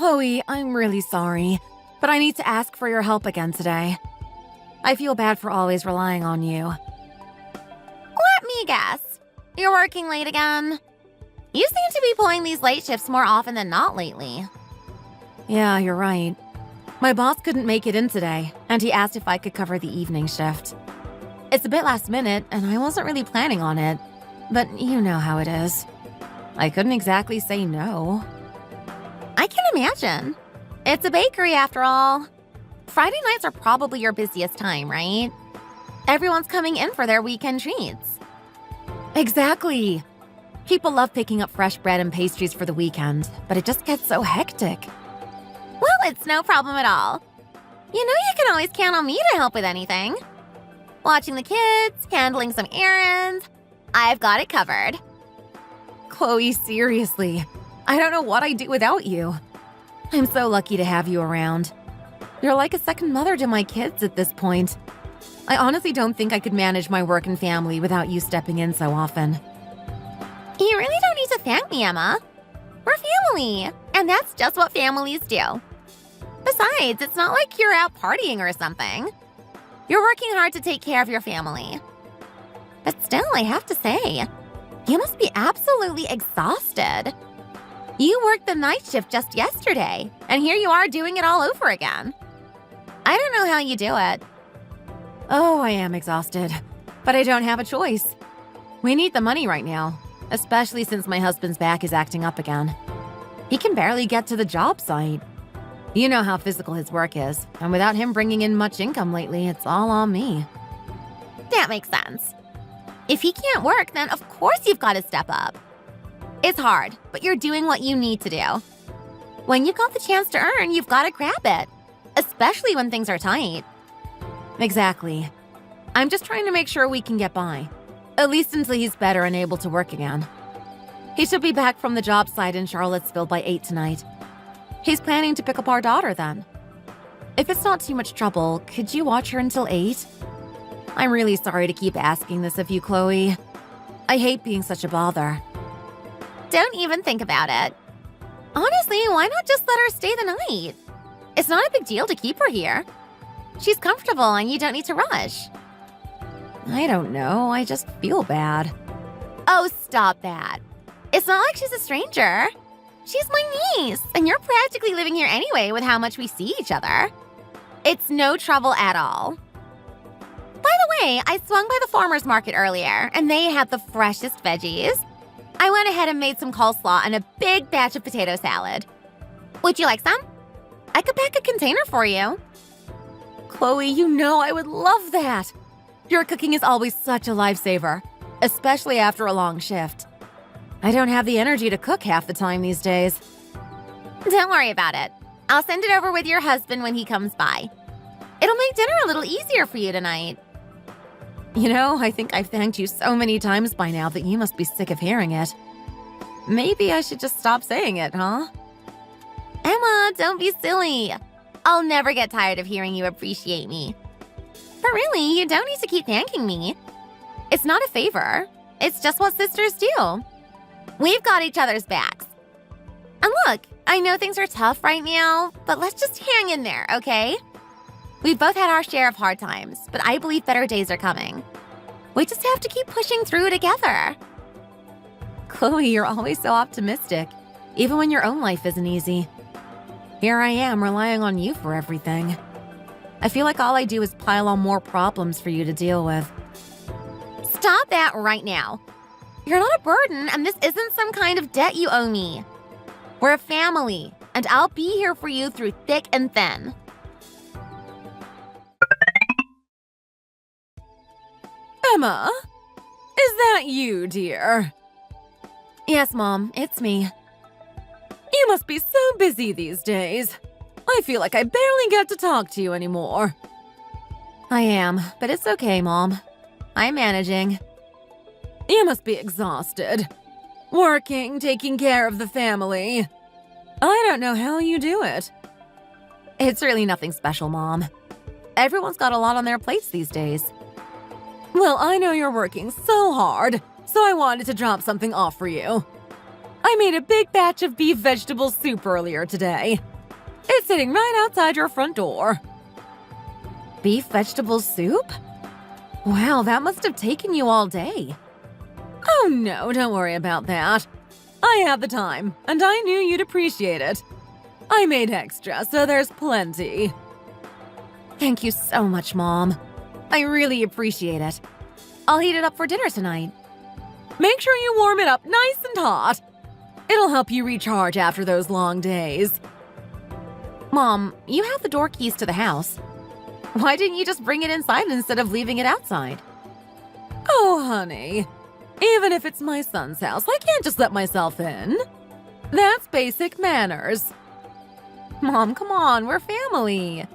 Chloe, I'm really sorry, but I need to ask for your help again today. I feel bad for always relying on you. Let me guess. You're working late again? You seem to be pulling these late shifts more often than not lately. Yeah, you're right. My boss couldn't make it in today, and he asked if I could cover the evening shift. It's a bit last minute, and I wasn't really planning on it, but you know how it is. I couldn't exactly say no. I can imagine. It's a bakery after all. Friday nights are probably your busiest time, right? Everyone's coming in for their weekend treats. Exactly. People love picking up fresh bread and pastries for the weekend, but it just gets so hectic. Well, it's no problem at all. You know you can always count on me to help with anything. Watching the kids, handling some errands. I've got it covered. Chloe, seriously. I don't know what I'd do without you. I'm so lucky to have you around. You're like a second mother to my kids at this point. I honestly don't think I could manage my work and family without you stepping in so often. You really don't need to thank me, Emma. We're family, and that's just what families do. Besides, it's not like you're out partying or something. You're working hard to take care of your family. But still, I have to say, you must be absolutely exhausted. You worked the night shift just yesterday, and here you are doing it all over again. I don't know how you do it. Oh, I am exhausted, but I don't have a choice. We need the money right now, especially since my husband's back is acting up again. He can barely get to the job site. You know how physical his work is, and without him bringing in much income lately, it's all on me. That makes sense. If he can't work, then of course you've got to step up. It's hard, but you're doing what you need to do. When you've got the chance to earn, you've got to grab it, especially when things are tight. Exactly. I'm just trying to make sure we can get by, at least until he's better and able to work again. He should be back from the job site in Charlottesville by 8 tonight. He's planning to pick up our daughter then. If it's not too much trouble, could you watch her until 8? I'm really sorry to keep asking this of you, Chloe. I hate being such a bother. Don't even think about it. Honestly, why not just let her stay the night? It's not a big deal to keep her here. She's comfortable and you don't need to rush. I don't know, I just feel bad. Oh, stop that. It's not like she's a stranger. She's my niece, and you're practically living here anyway with how much we see each other. It's no trouble at all. By the way, I swung by the farmer's market earlier, and they had the freshest veggies. I went ahead and made some coleslaw and a big batch of potato salad. Would you like some? I could pack a container for you. Chloe, you know I would love that. Your cooking is always such a lifesaver, especially after a long shift. I don't have the energy to cook half the time these days. Don't worry about it. I'll send it over with your husband when he comes by. It'll make dinner a little easier for you tonight. You know, I think I've thanked you so many times by now that you must be sick of hearing it. Maybe I should just stop saying it, huh? Emma, don't be silly. I'll never get tired of hearing you appreciate me. But really, you don't need to keep thanking me. It's not a favor. It's just what sisters do. We've got each other's backs. And look, I know things are tough right now, but let's just hang in there, okay? We've both had our share of hard times, but I believe better days are coming. We just have to keep pushing through together. Chloe, you're always so optimistic, even when your own life isn't easy. Here I am relying on you for everything. I feel like all I do is pile on more problems for you to deal with. Stop that right now. You're not a burden, and this isn't some kind of debt you owe me. We're a family, and I'll be here for you through thick and thin. Emma? Is that you, dear? Yes, Mom, it's me. You must be so busy these days. I feel like I barely get to talk to you anymore. I am, but it's okay, Mom. I'm managing. You must be exhausted. Working, taking care of the family. I don't know how you do it. It's really nothing special, Mom. Everyone's got a lot on their plates these days. Well, I know you're working so hard, so I wanted to drop something off for you. I made a big batch of beef vegetable soup earlier today. It's sitting right outside your front door. Beef vegetable soup? Wow, that must have taken you all day. Oh no, don't worry about that. I have the time, and I knew you'd appreciate it. I made extra, so there's plenty. Thank you so much, Mom. I really appreciate it. I'll heat it up for dinner tonight. Make sure you warm it up nice and hot. It'll help you recharge after those long days. Mom, you have the door keys to the house. Why didn't you just bring it inside instead of leaving it outside? Oh, honey. Even if it's my son's house, I can't just let myself in. That's basic manners. Mom, come on, we're family.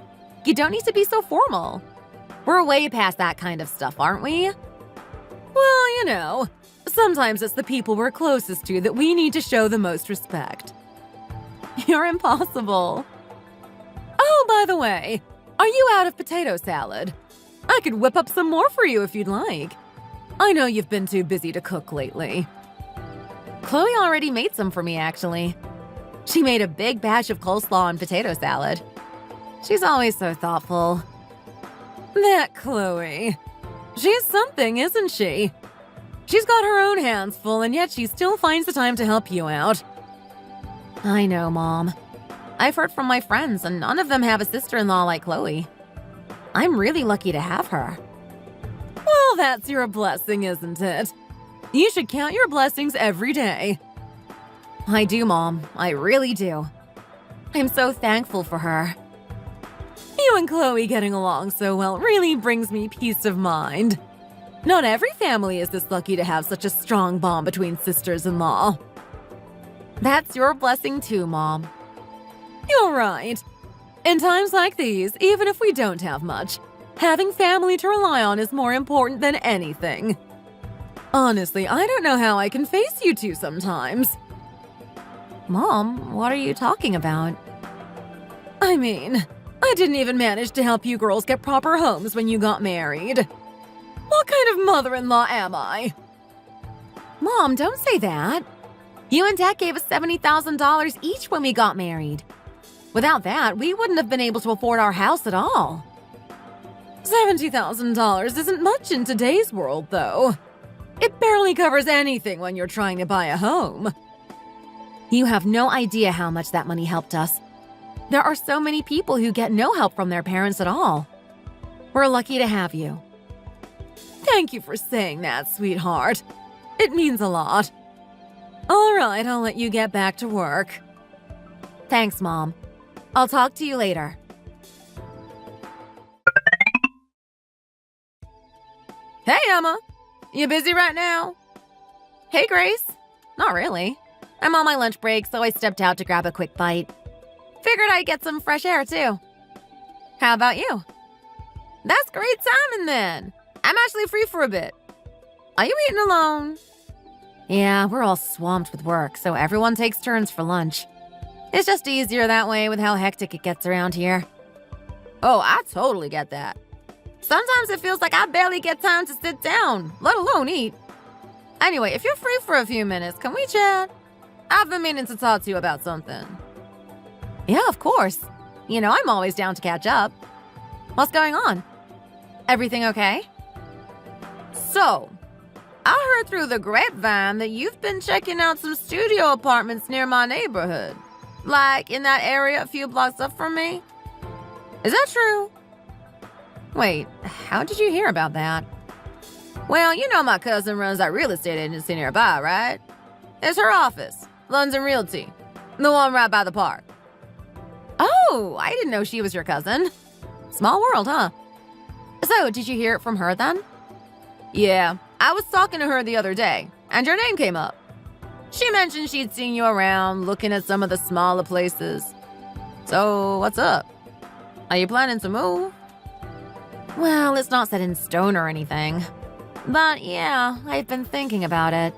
You don't need to be so formal. We're way past that kind of stuff, aren't we? Well, you know, sometimes it's the people we're closest to that we need to show the most respect. You're impossible. Oh, by the way, are you out of potato salad? I could whip up some more for you if you'd like. I know you've been too busy to cook lately. Chloe already made some for me, actually. She made a big batch of coleslaw and potato salad. She's always so thoughtful. That Chloe. She's something, isn't she? She's got her own hands full, and yet she still finds the time to help you out. I know, Mom. I've heard from my friends, and none of them have a sister-in-law like Chloe. I'm really lucky to have her. Well, that's your blessing, isn't it? You should count your blessings every day. I do, Mom. I really do. I'm so thankful for her. You and Chloe getting along so well really brings me peace of mind. Not every family is this lucky to have such a strong bond between sisters-in-law. That's your blessing too, Mom. You're right. In times like these, even if we don't have much, having family to rely on is more important than anything. Honestly, I don't know how I can face you two sometimes. Mom, what are you talking about? I mean, I didn't even manage to help you girls get proper homes when you got married. What kind of mother-in-law am I? Mom, don't say that. You and Dad gave us $70,000 each when we got married. Without that, we wouldn't have been able to afford our house at all. $70,000 isn't much in today's world, though. It barely covers anything when you're trying to buy a home. You have no idea how much that money helped us. There are so many people who get no help from their parents at all. We're lucky to have you. Thank you for saying that, sweetheart. It means a lot. All right, I'll let you get back to work. Thanks, Mom. I'll talk to you later. Hey, Emma. You busy right now? Hey, Grace. Not really. I'm on my lunch break, so I stepped out to grab a quick bite. Figured I'd get some fresh air, too. How about you? That's great timing, then. I'm actually free for a bit. Are you eating alone? Yeah, we're all swamped with work, so everyone takes turns for lunch. It's just easier that way with how hectic it gets around here. Oh, I totally get that. Sometimes it feels like I barely get time to sit down, let alone eat. Anyway, if you're free for a few minutes, can we chat? I've been meaning to talk to you about something. Yeah, of course. You know, I'm always down to catch up. What's going on? Everything okay? So, I heard through the grapevine that you've been checking out some studio apartments near my neighborhood. Like in that area a few blocks up from me. Is that true? Wait, how did you hear about that? Well, you know my cousin runs that real estate agency nearby, right? It's her office, London Realty, the one right by the park. Oh, I didn't know she was your cousin. Small world, huh? So, did you hear it from her then? Yeah, I was talking to her the other day, and your name came up. She mentioned she'd seen you around, looking at some of the smaller places. So, what's up? Are you planning to move? Well, it's not set in stone or anything. But yeah, I've been thinking about it.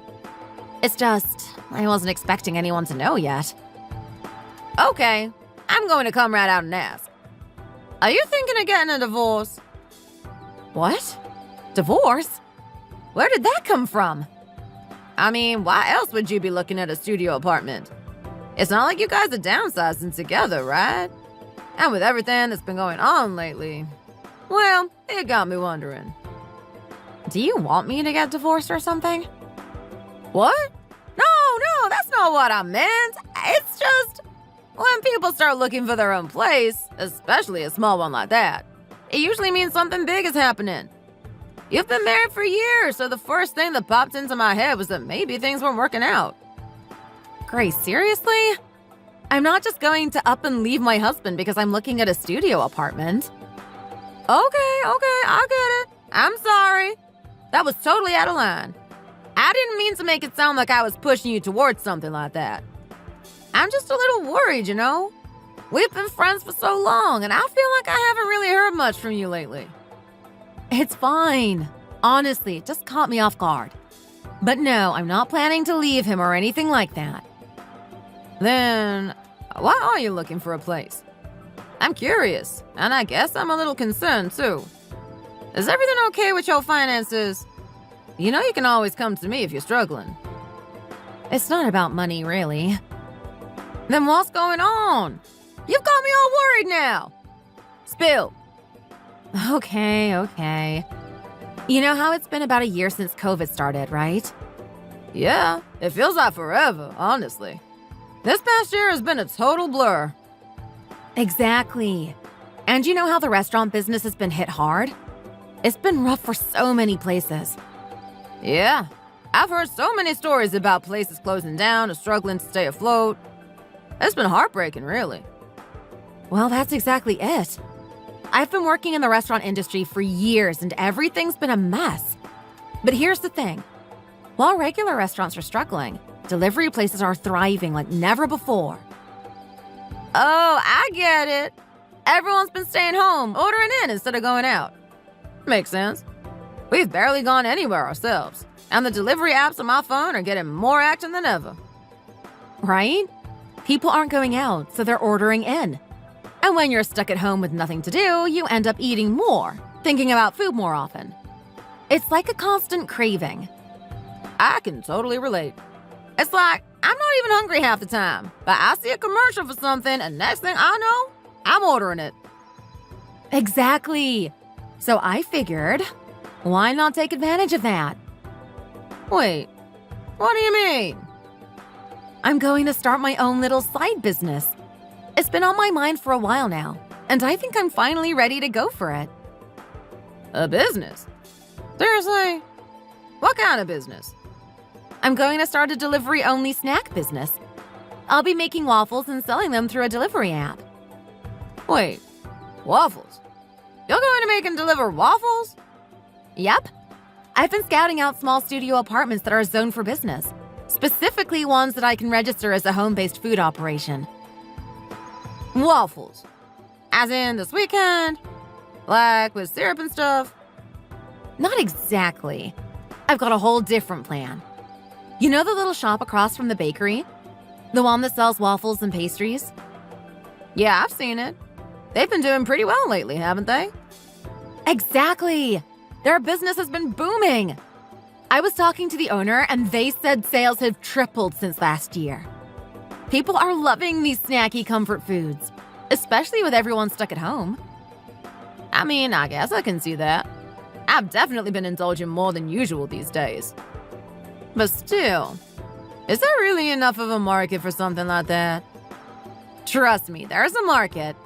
It's just, I wasn't expecting anyone to know yet. Okay, I'm going to come right out and ask. Are you thinking of getting a divorce? What? Divorce? Where did that come from? I mean, why else would you be looking at a studio apartment? It's not like you guys are downsizing together, right? And with everything that's been going on lately, well, it got me wondering. Do you want me to get divorced or something? What? No, that's not what I meant. It's just, when people start looking for their own place, especially a small one like that, it usually means something big is happening. You've been married for years, so the first thing that popped into my head was that maybe things weren't working out. Grace, seriously? I'm not just going to up and leave my husband because I'm looking at a studio apartment. Okay, I get it. I'm sorry. That was totally out of line. I didn't mean to make it sound like I was pushing you towards something like that. I'm just a little worried, you know? We've been friends for so long, and I feel like I haven't really heard much from you lately. It's fine. Honestly, it just caught me off guard. But no, I'm not planning to leave him or anything like that. Then, why are you looking for a place? I'm curious, and I guess I'm a little concerned, too. Is everything okay with your finances? You know you can always come to me if you're struggling. It's not about money, really. Then what's going on? You've got me all worried now. Spill. Okay. You know how it's been about a year since COVID started, right? Yeah, it feels like forever, honestly. This past year has been a total blur. Exactly. And you know how the restaurant business has been hit hard? It's been rough for so many places. Yeah, I've heard so many stories about places closing down or struggling to stay afloat. It's been heartbreaking, really. Well, that's exactly it. I've been working in the restaurant industry for years and everything's been a mess. But here's the thing. While regular restaurants are struggling, delivery places are thriving like never before. Oh, I get it. Everyone's been staying home, ordering in instead of going out. Makes sense. We've barely gone anywhere ourselves, and the delivery apps on my phone are getting more action than ever. Right? People aren't going out, so they're ordering in. And when you're stuck at home with nothing to do, you end up eating more, thinking about food more often. It's like a constant craving. I can totally relate. It's like, I'm not even hungry half the time, but I see a commercial for something, and next thing I know, I'm ordering it. Exactly. So I figured, why not take advantage of that? Wait, what do you mean? I'm going to start my own little side business. It's been on my mind for a while now, and I think I'm finally ready to go for it. A business? Seriously? What kind of business? I'm going to start a delivery-only snack business. I'll be making waffles and selling them through a delivery app. Wait, waffles? You're going to make and deliver waffles? Yep. I've been scouting out small studio apartments that are zoned for business, specifically ones that I can register as a home-based food operation. Waffles? As in this weekend? Like with syrup and stuff? Not exactly. I've got a whole different plan. You know the little shop across from the bakery? The one that sells waffles and pastries? Yeah, I've seen it. They've been doing pretty well lately, haven't they? Exactly. Their business has been booming. I was talking to the owner and they said sales have tripled since last year. People are loving these snacky comfort foods, especially with everyone stuck at home. I mean, I guess I can see that. I've definitely been indulging more than usual these days. But still, is there really enough of a market for something like that? Trust me, there's a market.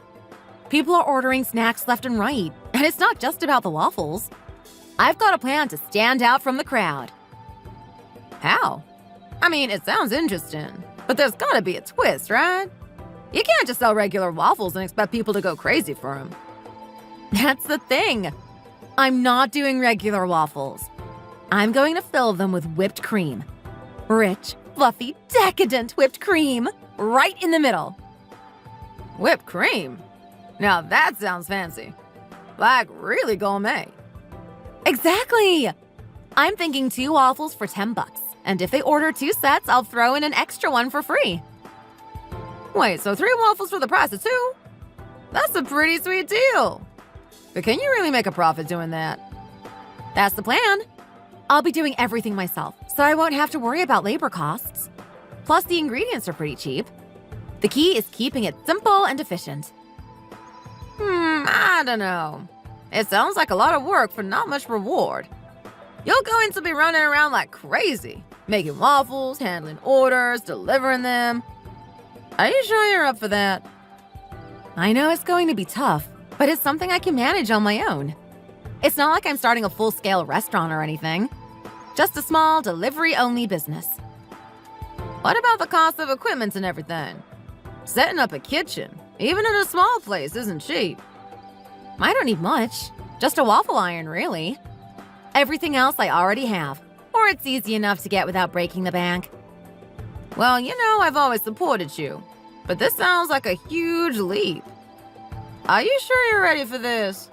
People are ordering snacks left and right, and it's not just about the waffles. I've got a plan to stand out from the crowd. How? I mean, it sounds interesting, but there's gotta be a twist, right? You can't just sell regular waffles and expect people to go crazy for them. That's the thing. I'm not doing regular waffles. I'm going to fill them with whipped cream. Rich, fluffy, decadent whipped cream right in the middle. Whipped cream? Now that sounds fancy. Like really gourmet. Exactly. I'm thinking 2 waffles for $10, and if they order 2 sets, I'll throw in an extra one for free. Wait, so 3 waffles for the price of 2? That's a pretty sweet deal. But can you really make a profit doing that? That's the plan. I'll be doing everything myself, so I won't have to worry about labor costs. Plus, the ingredients are pretty cheap. The key is keeping it simple and efficient. I don't know. It sounds like a lot of work for not much reward. You're going to be running around like crazy, making waffles, handling orders, delivering them. Are you sure you're up for that? I know it's going to be tough, but it's something I can manage on my own. It's not like I'm starting a full-scale restaurant or anything. Just a small, delivery-only business. What about the cost of equipment and everything? Setting up a kitchen, even in a small place, isn't cheap. I don't need much. Just a waffle iron, really. Everything else I already have, or it's easy enough to get without breaking the bank. Well, you know, I've always supported you, but this sounds like a huge leap. Are you sure you're ready for this?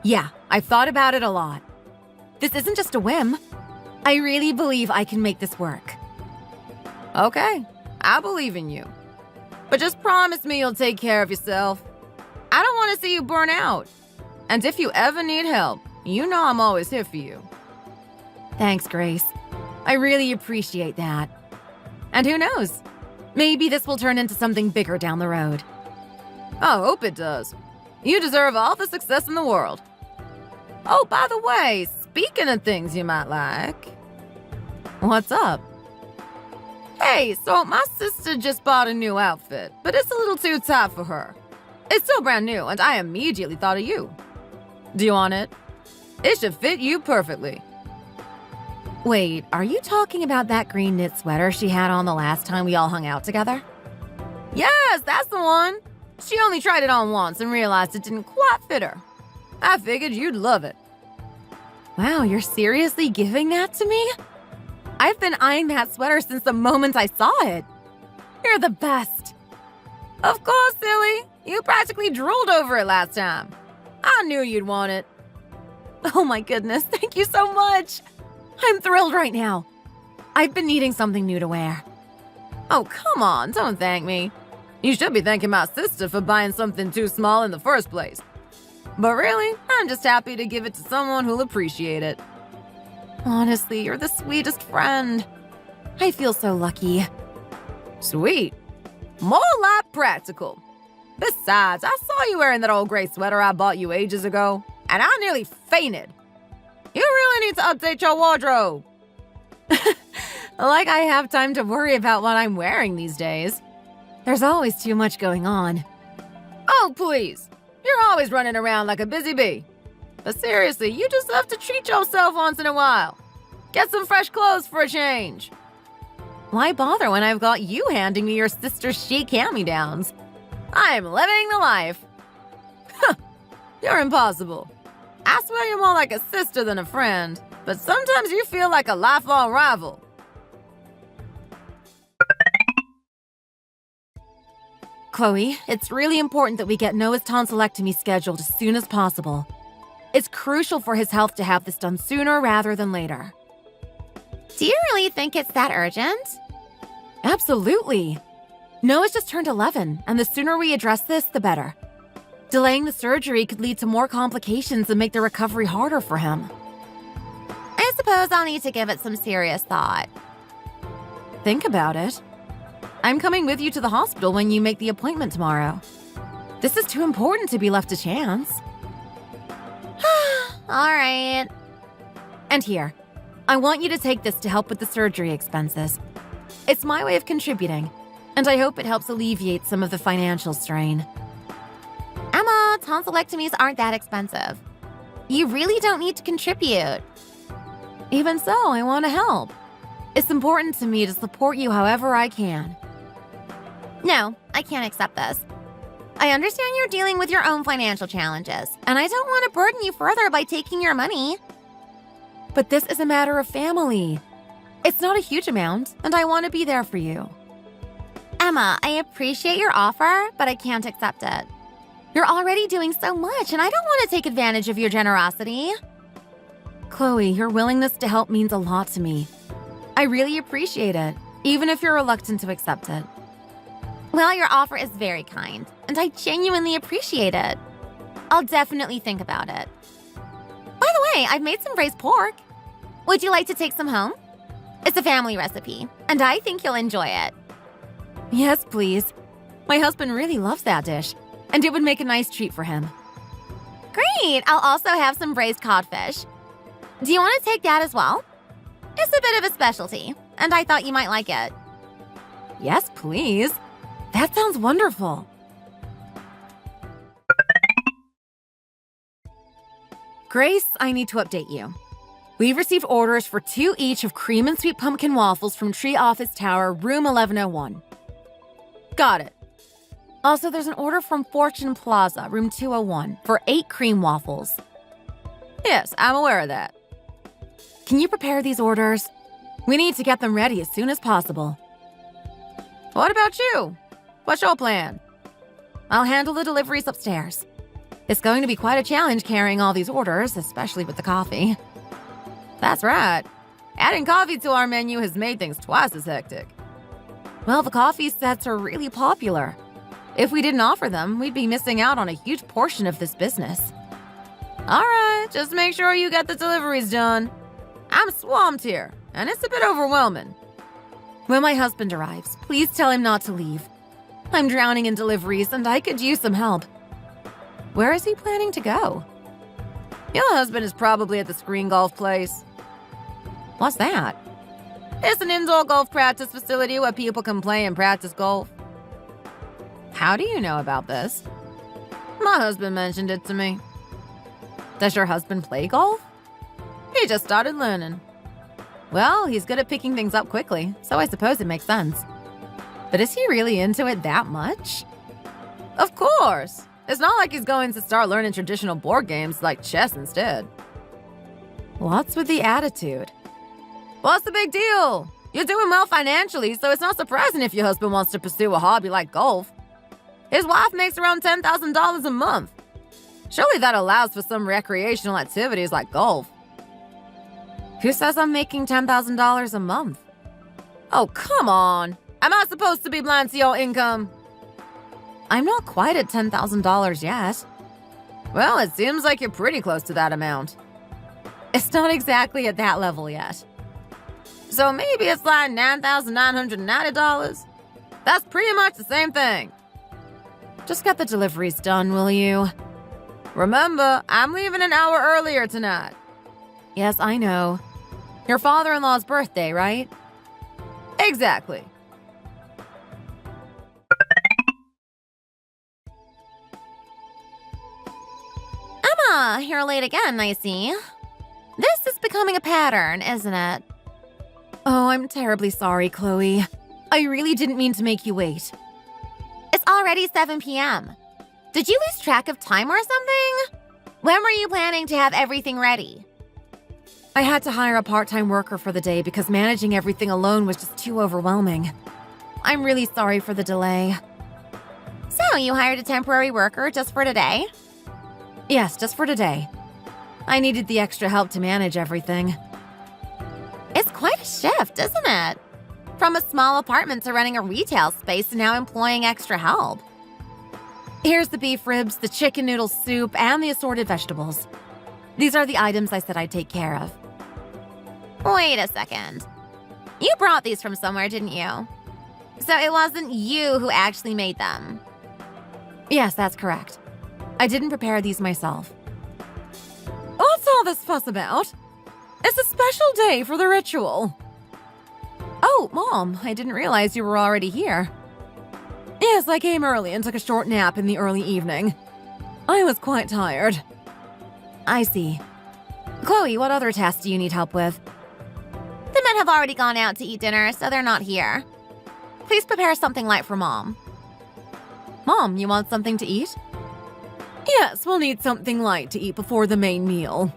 Yeah, I've thought about it a lot. This isn't just a whim. I really believe I can make this work. Okay, I believe in you. But just promise me you'll take care of yourself. I don't want to see you burn out. And if you ever need help, you know I'm always here for you. Thanks, Grace. I really appreciate that. And who knows? Maybe this will turn into something bigger down the road. I hope it does. You deserve all the success in the world. Oh, by the way, speaking of things you might like. What's up? Hey, so my sister just bought a new outfit, but it's a little too tight for her. It's still brand new, and I immediately thought of you. Do you want it? It should fit you perfectly. Wait, are you talking about that green knit sweater she had on the last time we all hung out together? Yes, that's the one. She only tried it on once and realized it didn't quite fit her. I figured you'd love it. Wow, you're seriously giving that to me? I've been eyeing that sweater since the moment I saw it. You're the best. Of course, silly. You practically drooled over it last time. I knew you'd want it. Oh my goodness, thank you so much. I'm thrilled right now. I've been needing something new to wear. Oh, come on, don't thank me. You should be thanking my sister for buying something too small in the first place. But really, I'm just happy to give it to someone who'll appreciate it. Honestly, you're the sweetest friend. I feel so lucky. Sweet. More like practical. Besides, I saw you wearing that old gray sweater I bought you ages ago, and I nearly fainted. You really need to update your wardrobe. Like I have time to worry about what I'm wearing these days. There's always too much going on. Oh, please. You're always running around like a busy bee. But seriously, you deserve to treat yourself once in a while. Get some fresh clothes for a change. Why bother when I've got you handing me your sister's chic hand-me-downs? I'm living the life. You're impossible. I swear you're more like a sister than a friend, but sometimes you feel like a lifelong rival. Chloe, it's really important that we get Noah's tonsillectomy scheduled as soon as possible. It's crucial for his health to have this done sooner rather than later. Do you really think it's that urgent? Absolutely. Noah's just turned 11, and the sooner we address this, the better. Delaying the surgery could lead to more complications and make the recovery harder for him. I suppose I'll need to give it some serious thought. Think about it. I'm coming with you to the hospital when you make the appointment tomorrow. This is too important to be left to chance. All right. And here, I want you to take this to help with the surgery expenses. It's my way of contributing, and I hope it helps alleviate some of the financial strain. Emma, tonsillectomies aren't that expensive. You really don't need to contribute. Even so, I want to help. It's important to me to support you however I can. No, I can't accept this. I understand you're dealing with your own financial challenges, and I don't want to burden you further by taking your money. But this is a matter of family. It's not a huge amount, and I want to be there for you. Emma, I appreciate your offer, but I can't accept it. You're already doing so much, and I don't want to take advantage of your generosity. Chloe, your willingness to help means a lot to me. I really appreciate it, even if you're reluctant to accept it. Well, your offer is very kind, and I genuinely appreciate it. I'll definitely think about it. By the way, I've made some braised pork. Would you like to take some home? It's a family recipe, and I think you'll enjoy it. Yes, please. My husband really loves that dish, and it would make a nice treat for him. Great! I'll also have some braised codfish. Do you want to take that as well? It's a bit of a specialty, and I thought you might like it. Yes, please. That sounds wonderful. Grace, I need to update you. We've received orders for 2 each of cream and sweet pumpkin waffles from Tree Office Tower, room 1101. Got it. Also, there's an order from Fortune Plaza, room 201, for 8 cream waffles. Yes, I'm aware of that. Can you prepare these orders? We need to get them ready as soon as possible. What about you? What's your plan? I'll handle the deliveries upstairs. It's going to be quite a challenge carrying all these orders, especially with the coffee. That's right. Adding coffee to our menu has made things twice as hectic. Well, the coffee sets are really popular. If we didn't offer them, we'd be missing out on a huge portion of this business. All right, just make sure you get the deliveries done. I'm swamped here, and it's a bit overwhelming. When my husband arrives, please tell him not to leave. I'm drowning in deliveries, and I could use some help. Where is he planning to go? Your husband is probably at the screen golf place. What's that? It's an indoor golf practice facility where people can play and practice golf. How do you know about this? My husband mentioned it to me. Does your husband play golf? He just started learning. Well, he's good at picking things up quickly, so I suppose it makes sense. But is he really into it that much? Of course! It's not like he's going to start learning traditional board games like chess instead. What's with the attitude? What's the big deal? You're doing well financially, so it's not surprising if your husband wants to pursue a hobby like golf. His wife makes around $10,000 a month. Surely that allows for some recreational activities like golf. Who says I'm making $10,000 a month? Oh, come on. Am I supposed to be blind to your income? I'm not quite at $10,000 yet. Well, it seems like you're pretty close to that amount. It's not exactly at that level yet. So maybe it's like $9,990? That's pretty much the same thing. Just get the deliveries done, will you? Remember, I'm leaving an hour earlier tonight. Yes, I know. Your father-in-law's birthday, right? Exactly. Emma, you're late again, I see. This is becoming a pattern, isn't it? Oh, I'm terribly sorry, Chloe. I really didn't mean to make you wait. It's already 7 p.m. Did you lose track of time or something? When were you planning to have everything ready? I had to hire a part-time worker for the day because managing everything alone was just too overwhelming. I'm really sorry for the delay. So, you hired a temporary worker just for today? Yes, just for today. I needed the extra help to manage everything. It's quite a shift, isn't it? From a small apartment to running a retail space and now employing extra help. Here's the beef ribs, the chicken noodle soup, and the assorted vegetables. These are the items I said I'd take care of. Wait a second. You brought these from somewhere, didn't you? So it wasn't you who actually made them? Yes, that's correct. I didn't prepare these myself. What's all this fuss about? It's a special day for the ritual. Oh, Mom, I didn't realize you were already here. Yes, I came early and took a short nap in the early evening. I was quite tired. I see. Chloe, what other tasks do you need help with? The men have already gone out to eat dinner, so they're not here. Please prepare something light for Mom. Mom, you want something to eat? Yes, we'll need something light to eat before the main meal.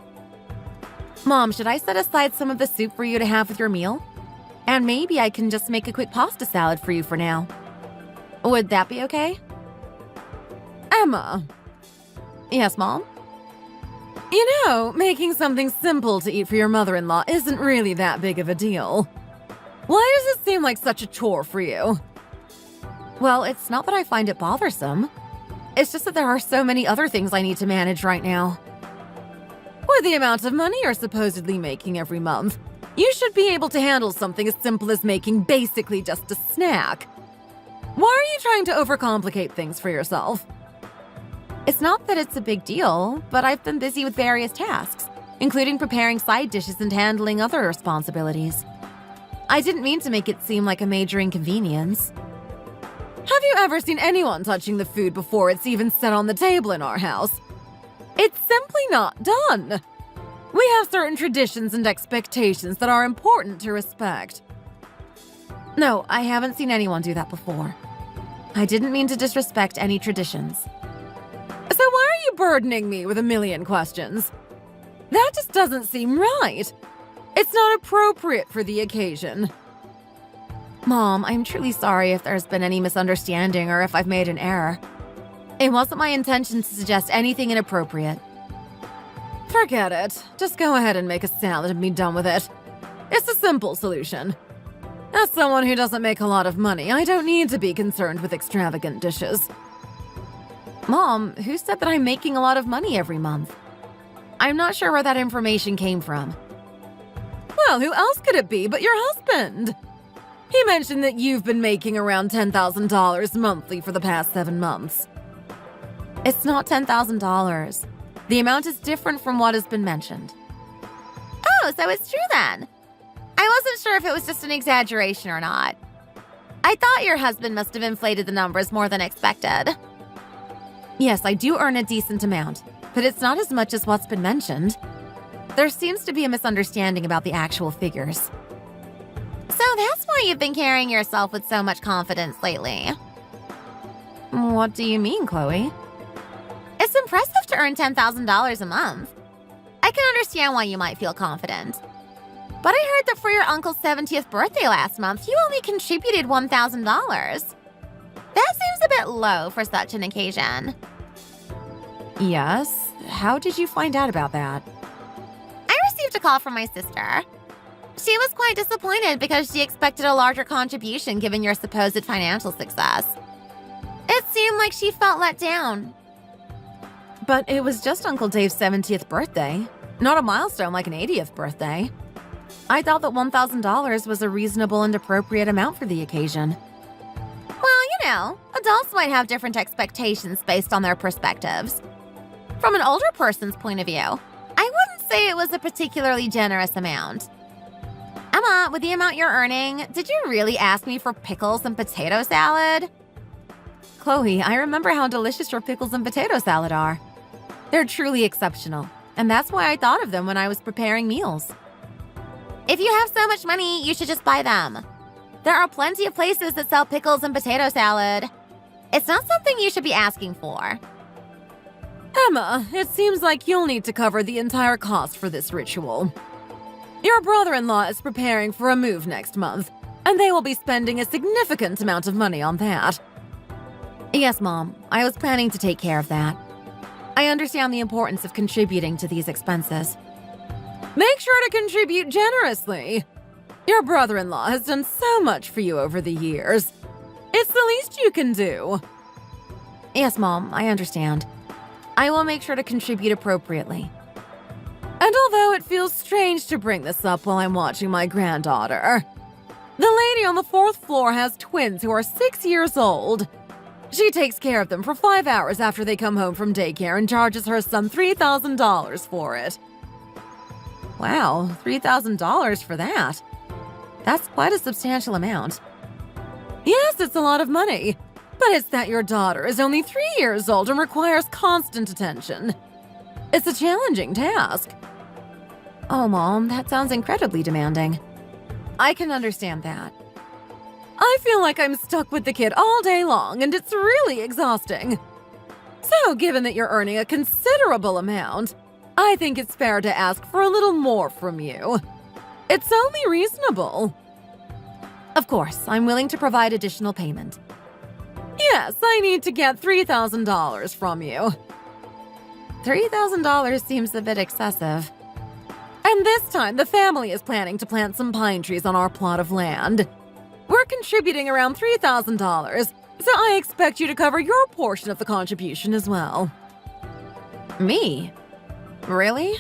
Mom, should I set aside some of the soup for you to have with your meal? And maybe I can just make a quick pasta salad for you for now. Would that be okay? Emma. Yes, Mom? You know, making something simple to eat for your mother-in-law isn't really that big of a deal. Why does it seem like such a chore for you? Well, it's not that I find it bothersome. It's just that there are so many other things I need to manage right now. With the amount of money you're supposedly making every month, you should be able to handle something as simple as making basically just a snack. Why are you trying to overcomplicate things for yourself? It's not that it's a big deal, but I've been busy with various tasks, including preparing side dishes and handling other responsibilities. I didn't mean to make it seem like a major inconvenience. Have you ever seen anyone touching the food before it's even set on the table in our house? It's simply not done. We have certain traditions and expectations that are important to respect. No, I haven't seen anyone do that before. I didn't mean to disrespect any traditions. So why are you burdening me with a million questions? That just doesn't seem right. It's not appropriate for the occasion. Mom, I'm truly sorry if there's been any misunderstanding or if I've made an error. It wasn't my intention to suggest anything inappropriate. Forget it. Just go ahead and make a salad and be done with it. It's a simple solution. As someone who doesn't make a lot of money, I don't need to be concerned with extravagant dishes. Mom, who said that I'm making a lot of money every month? I'm not sure where that information came from. Well, who else could it be but your husband? He mentioned that you've been making around $10,000 monthly for the past 7 months. It's not $10,000. The amount is different from what has been mentioned. Oh, so it's true then. I wasn't sure if it was just an exaggeration or not. I thought your husband must have inflated the numbers more than expected. Yes, I do earn a decent amount, but it's not as much as what's been mentioned. There seems to be a misunderstanding about the actual figures. So that's why you've been carrying yourself with so much confidence lately. What do you mean, Chloe? It's impressive to earn $10,000 a month. I can understand why you might feel confident. But I heard that for your uncle's 70th birthday last month, you only contributed $1,000. That seems a bit low for such an occasion. Yes? How did you find out about that? I received a call from my sister. She was quite disappointed because she expected a larger contribution given your supposed financial success. It seemed like she felt let down. But it was just Uncle Dave's 70th birthday, not a milestone like an 80th birthday. I thought that $1,000 was a reasonable and appropriate amount for the occasion. Well, adults might have different expectations based on their perspectives. From an older person's point of view, I wouldn't say it was a particularly generous amount. Emma, with the amount you're earning, did you really ask me for pickles and potato salad? Chloe, I remember how delicious your pickles and potato salad are. They're truly exceptional, and that's why I thought of them when I was preparing meals. If you have so much money, you should just buy them. There are plenty of places that sell pickles and potato salad. It's not something you should be asking for. Emma, it seems like you'll need to cover the entire cost for this ritual. Your brother-in-law is preparing for a move next month, and they will be spending a significant amount of money on that. Yes, Mom, I was planning to take care of that. I understand the importance of contributing to these expenses. Make sure to contribute generously. Your brother-in-law has done so much for you over the years. It's the least you can do. Yes, Mom, I understand. I will make sure to contribute appropriately. And although it feels strange to bring this up while I'm watching my granddaughter, the lady on the 4th floor has twins who are 6 years old. She takes care of them for 5 hours after they come home from daycare and charges her son $3,000 for it. Wow, $3,000 for that. That's quite a substantial amount. Yes, it's a lot of money, but it's that your daughter is only 3 years old and requires constant attention. It's a challenging task. Oh, Mom, that sounds incredibly demanding. I can understand that. I feel like I'm stuck with the kid all day long, and it's really exhausting. So, given that you're earning a considerable amount, I think it's fair to ask for a little more from you. It's only reasonable. Of course, I'm willing to provide additional payment. Yes, I need to get $3,000 from you. $3,000 seems a bit excessive. And this time, the family is planning to plant some pine trees on our plot of land. We're contributing around $3,000, so I expect you to cover your portion of the contribution as well. Me? Really?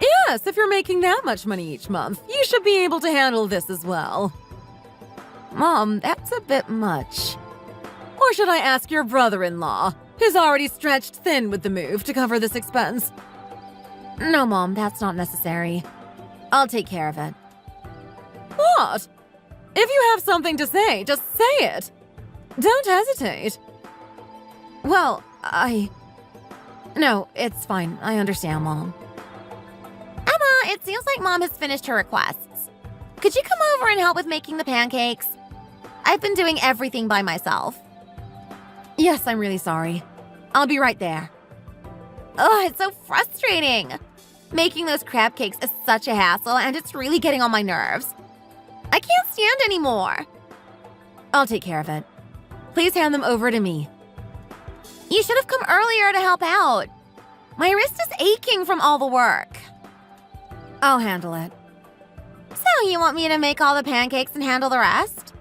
Yes, if you're making that much money each month, you should be able to handle this as well. Mom, that's a bit much. Or should I ask your brother-in-law, He's already stretched thin with the move to cover this expense. No, Mom, that's not necessary. I'll take care of it. What? If you have something to say, just say it. Don't hesitate. Well, No, it's fine. I understand, Mom. Emma, it seems like Mom has finished her requests. Could you come over and help with making the pancakes? I've been doing everything by myself. Yes, I'm really sorry. I'll be right there. Ugh, it's so frustrating. Making those crab cakes is such a hassle, and it's really getting on my nerves. I can't stand anymore. I'll take care of it. Please hand them over to me. You should have come earlier to help out. My wrist is aching from all the work. I'll handle it. So you want me to make all the pancakes and handle the rest?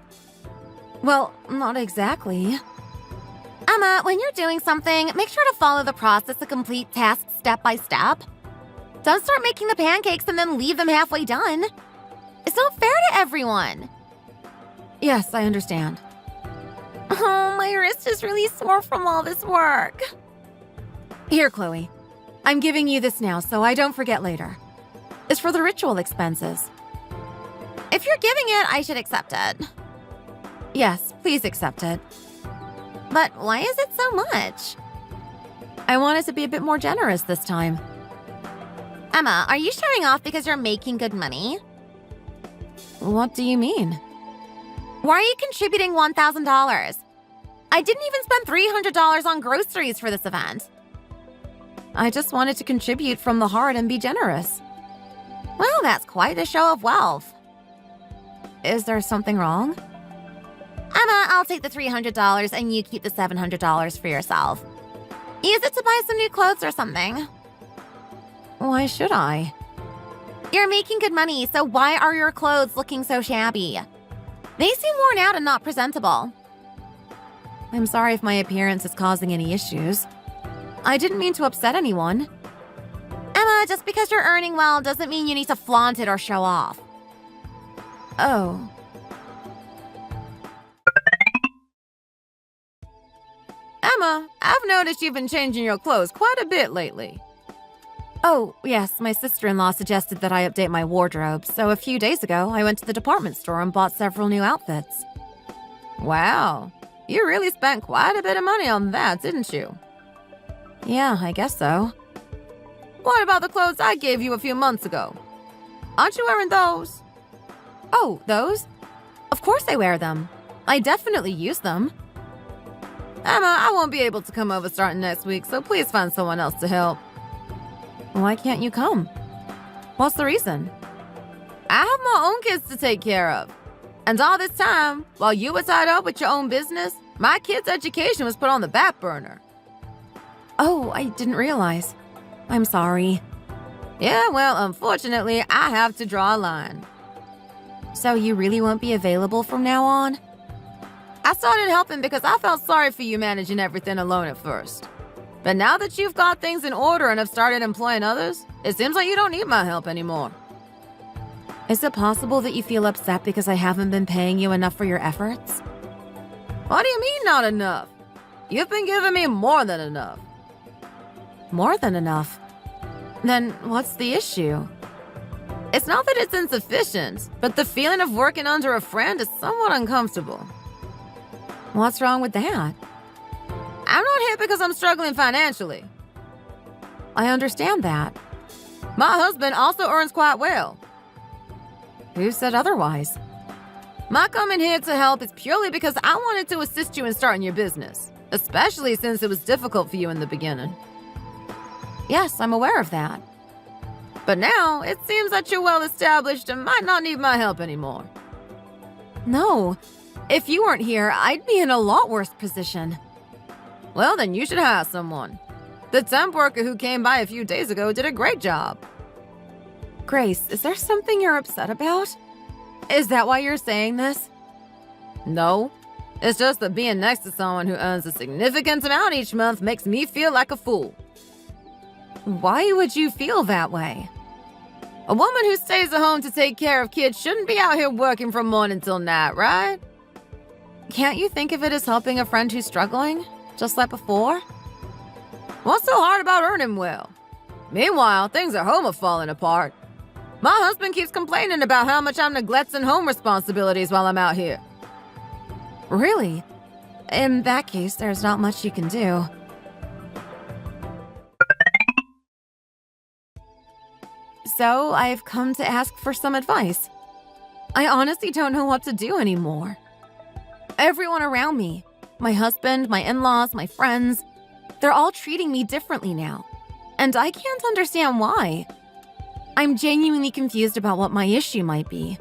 Well, not exactly. Emma, when you're doing something, make sure to follow the process to complete tasks step by step. Don't start making the pancakes and then leave them halfway done. It's not fair to everyone. Yes, I understand. Oh, my wrist is really sore from all this work. Here, Chloe. I'm giving you this now so I don't forget later. It's for the ritual expenses. If you're giving it, I should accept it. Yes, please accept it. But why is it so much? I wanted to be a bit more generous this time. Emma, are you showing off because you're making good money? What do you mean? Why are you contributing $1,000? I didn't even spend $300 on groceries for this event. I just wanted to contribute from the heart and be generous. Well, that's quite a show of wealth. Is there something wrong? Emma, I'll take the $300 and you keep the $700 for yourself. Use it to buy some new clothes or something. Why should I? You're making good money, so why are your clothes looking so shabby? They seem worn out and not presentable. I'm sorry if my appearance is causing any issues. I didn't mean to upset anyone. Emma, just because you're earning well doesn't mean you need to flaunt it or show off. Oh. Emma, I've noticed you've been changing your clothes quite a bit lately. Oh, yes, my sister-in-law suggested that I update my wardrobe, so a few days ago I went to the department store and bought several new outfits. Wow, you really spent quite a bit of money on that, didn't you? Yeah, I guess so. What about the clothes I gave you a few months ago? Aren't you wearing those? Oh, those? Of course I wear them. I definitely use them. Emma, I won't be able to come over starting next week, so please find someone else to help. Why can't you come? What's the reason? I have my own kids to take care of. And all this time, while you were tied up with your own business, my kids' education was put on the back burner. Oh, I didn't realize. I'm sorry. Yeah, well, unfortunately, I have to draw a line. So you really won't be available from now on? I started helping because I felt sorry for you managing everything alone at first. But now that you've got things in order and have started employing others, it seems like you don't need my help anymore. Is it possible that you feel upset because I haven't been paying you enough for your efforts? What do you mean not enough? You've been giving me more than enough. More than enough? Then what's the issue? It's not that it's insufficient, but the feeling of working under a friend is somewhat uncomfortable. What's wrong with that? I'm not here because I'm struggling financially. I understand that. My husband also earns quite well. Who said otherwise? My coming here to help is purely because I wanted to assist you in starting your business, especially since it was difficult for you in the beginning. Yes, I'm aware of that. But now, it seems that you're well established and might not need my help anymore. No, if you weren't here, I'd be in a lot worse position. Well, then you should hire someone. The temp worker who came by a few days ago did a great job. Grace, is there something you're upset about? Is that why you're saying this? No. It's just that being next to someone who earns a significant amount each month makes me feel like a fool. Why would you feel that way? A woman who stays at home to take care of kids shouldn't be out here working from morning till night, right? Can't you think of it as helping a friend who's struggling, just like before? What's so hard about earning well? Meanwhile, things at home are falling apart. My husband keeps complaining about how much I'm neglecting home responsibilities while I'm out here. Really? In that case, there's not much you can do. So, I've come to ask for some advice. I honestly don't know what to do anymore. Everyone around me, my husband, my in-laws, my friends, they're all treating me differently now. And I can't understand why. I'm genuinely confused about what my issue might be.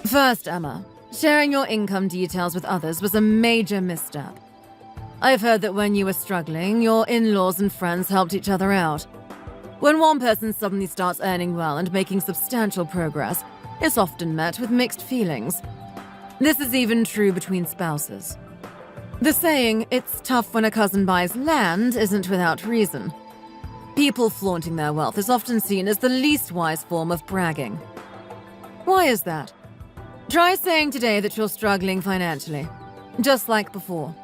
First, Emma, sharing your income details with others was a major misstep. I've heard that when you were struggling, your in-laws and friends helped each other out. When one person suddenly starts earning well and making substantial progress, it's often met with mixed feelings. This is even true between spouses. The saying, "it's tough when a cousin buys land," isn't without reason. People flaunting their wealth is often seen as the least wise form of bragging. Why is that? Try saying today that you're struggling financially, just like before.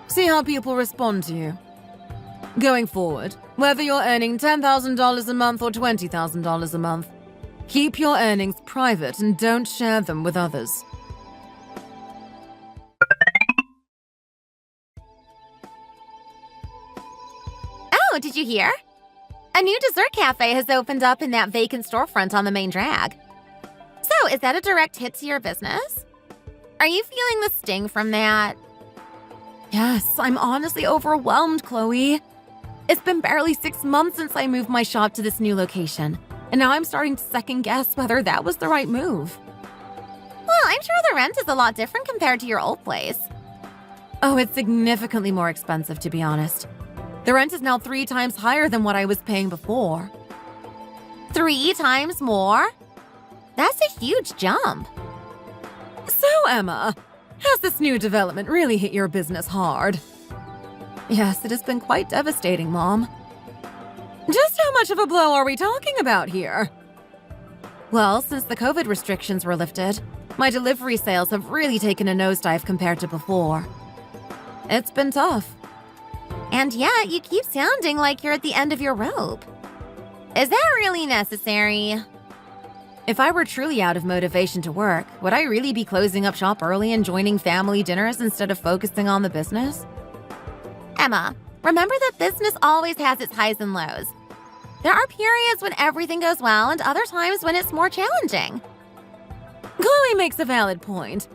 See how people respond to you. Going forward, whether you're earning $10,000 a month or $20,000 a month, keep your earnings private and don't share them with others. Oh, did you hear? A new dessert cafe has opened up in that vacant storefront on the main drag. So, is that a direct hit to your business? Are you feeling the sting from that? Yes, I'm honestly overwhelmed, Chloe. It's been barely 6 months since I moved my shop to this new location, and now I'm starting to second-guess whether that was the right move. Well, I'm sure the rent is a lot different compared to your old place. Oh, it's significantly more expensive, to be honest. The rent is now 3 times higher than what I was paying before. 3 times more? That's a huge jump. So, Emma, has this new development really hit your business hard? Yes, it has been quite devastating, Mom. Just how much of a blow are we talking about here? Well, since the COVID restrictions were lifted, my delivery sales have really taken a nosedive compared to before. It's been tough. And yet, you keep sounding like you're at the end of your rope. Is that really necessary? If I were truly out of motivation to work, would I really be closing up shop early and joining family dinners instead of focusing on the business? Emma, remember that business always has its highs and lows. There are periods when everything goes well and other times when it's more challenging. Chloe makes a valid point.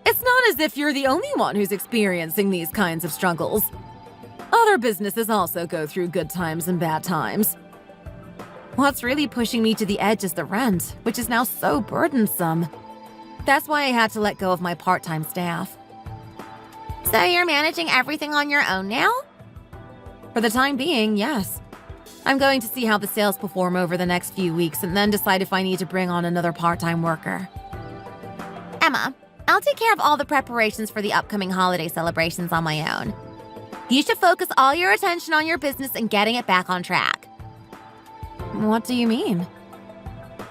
It's not as if you're the only one who's experiencing these kinds of struggles. Other businesses also go through good times and bad times. What's really pushing me to the edge is the rent, which is now so burdensome. That's why I had to let go of my part-time staff. So you're managing everything on your own now? For the time being, yes. I'm going to see how the sales perform over the next few weeks and then decide if I need to bring on another part-time worker. Emma, I'll take care of all the preparations for the upcoming holiday celebrations on my own. You should focus all your attention on your business and getting it back on track. What do you mean?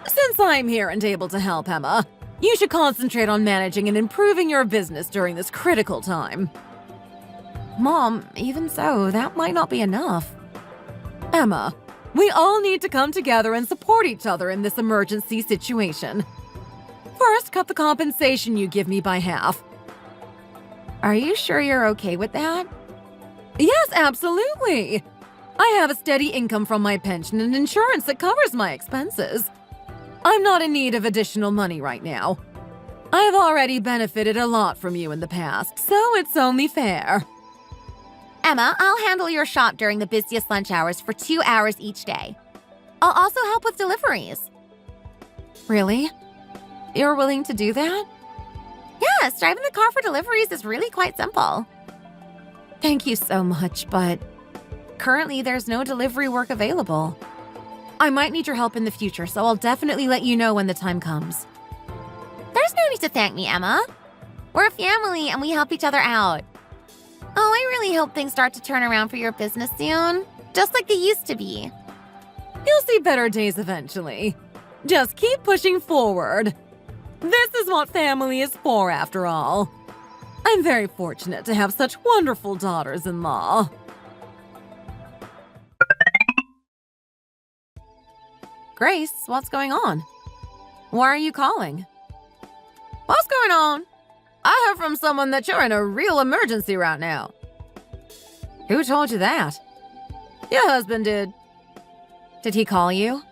Since I'm here and able to help, Emma, you should concentrate on managing and improving your business during this critical time. Mom, even so, that might not be enough. Emma, we all need to come together and support each other in this emergency situation. First, cut the compensation you give me by half. Are you sure you're okay with that? Yes, absolutely. I have a steady income from my pension and insurance that covers my expenses. I'm not in need of additional money right now. I've already benefited a lot from you in the past, so it's only fair. Emma, I'll handle your shop during the busiest lunch hours for 2 hours each day. I'll also help with deliveries. Really? You're willing to do that? Yes, driving the car for deliveries is really quite simple. Thank you so much, but currently there's no delivery work available. I might need your help in the future, so I'll definitely let you know when the time comes. There's no need to thank me, Emma. We're a family and we help each other out. Oh, I really hope things start to turn around for your business soon, just like they used to be. You'll see better days eventually. Just keep pushing forward. This is what family is for, after all. I'm very fortunate to have such wonderful daughters-in-law. Grace, what's going on? Why are you calling? What's going on? I heard from someone that you're in a real emergency right now. Who told you that? Your husband did. Did he call you?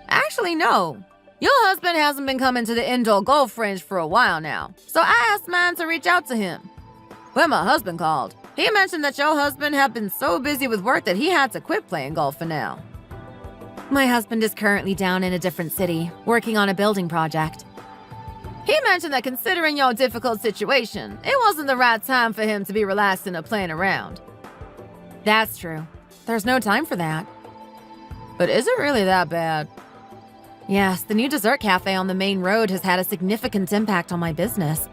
Actually, no. Your husband hasn't been coming to the indoor golf range for a while now, so I asked mine to reach out to him. When my husband called, he mentioned that your husband had been so busy with work that he had to quit playing golf for now. My husband is currently down in a different city, working on a building project. He mentioned that considering your difficult situation, it wasn't the right time for him to be relaxing or playing around. That's true. There's no time for that. But is it really that bad? Yes, the new dessert cafe on the main road has had a significant impact on my business.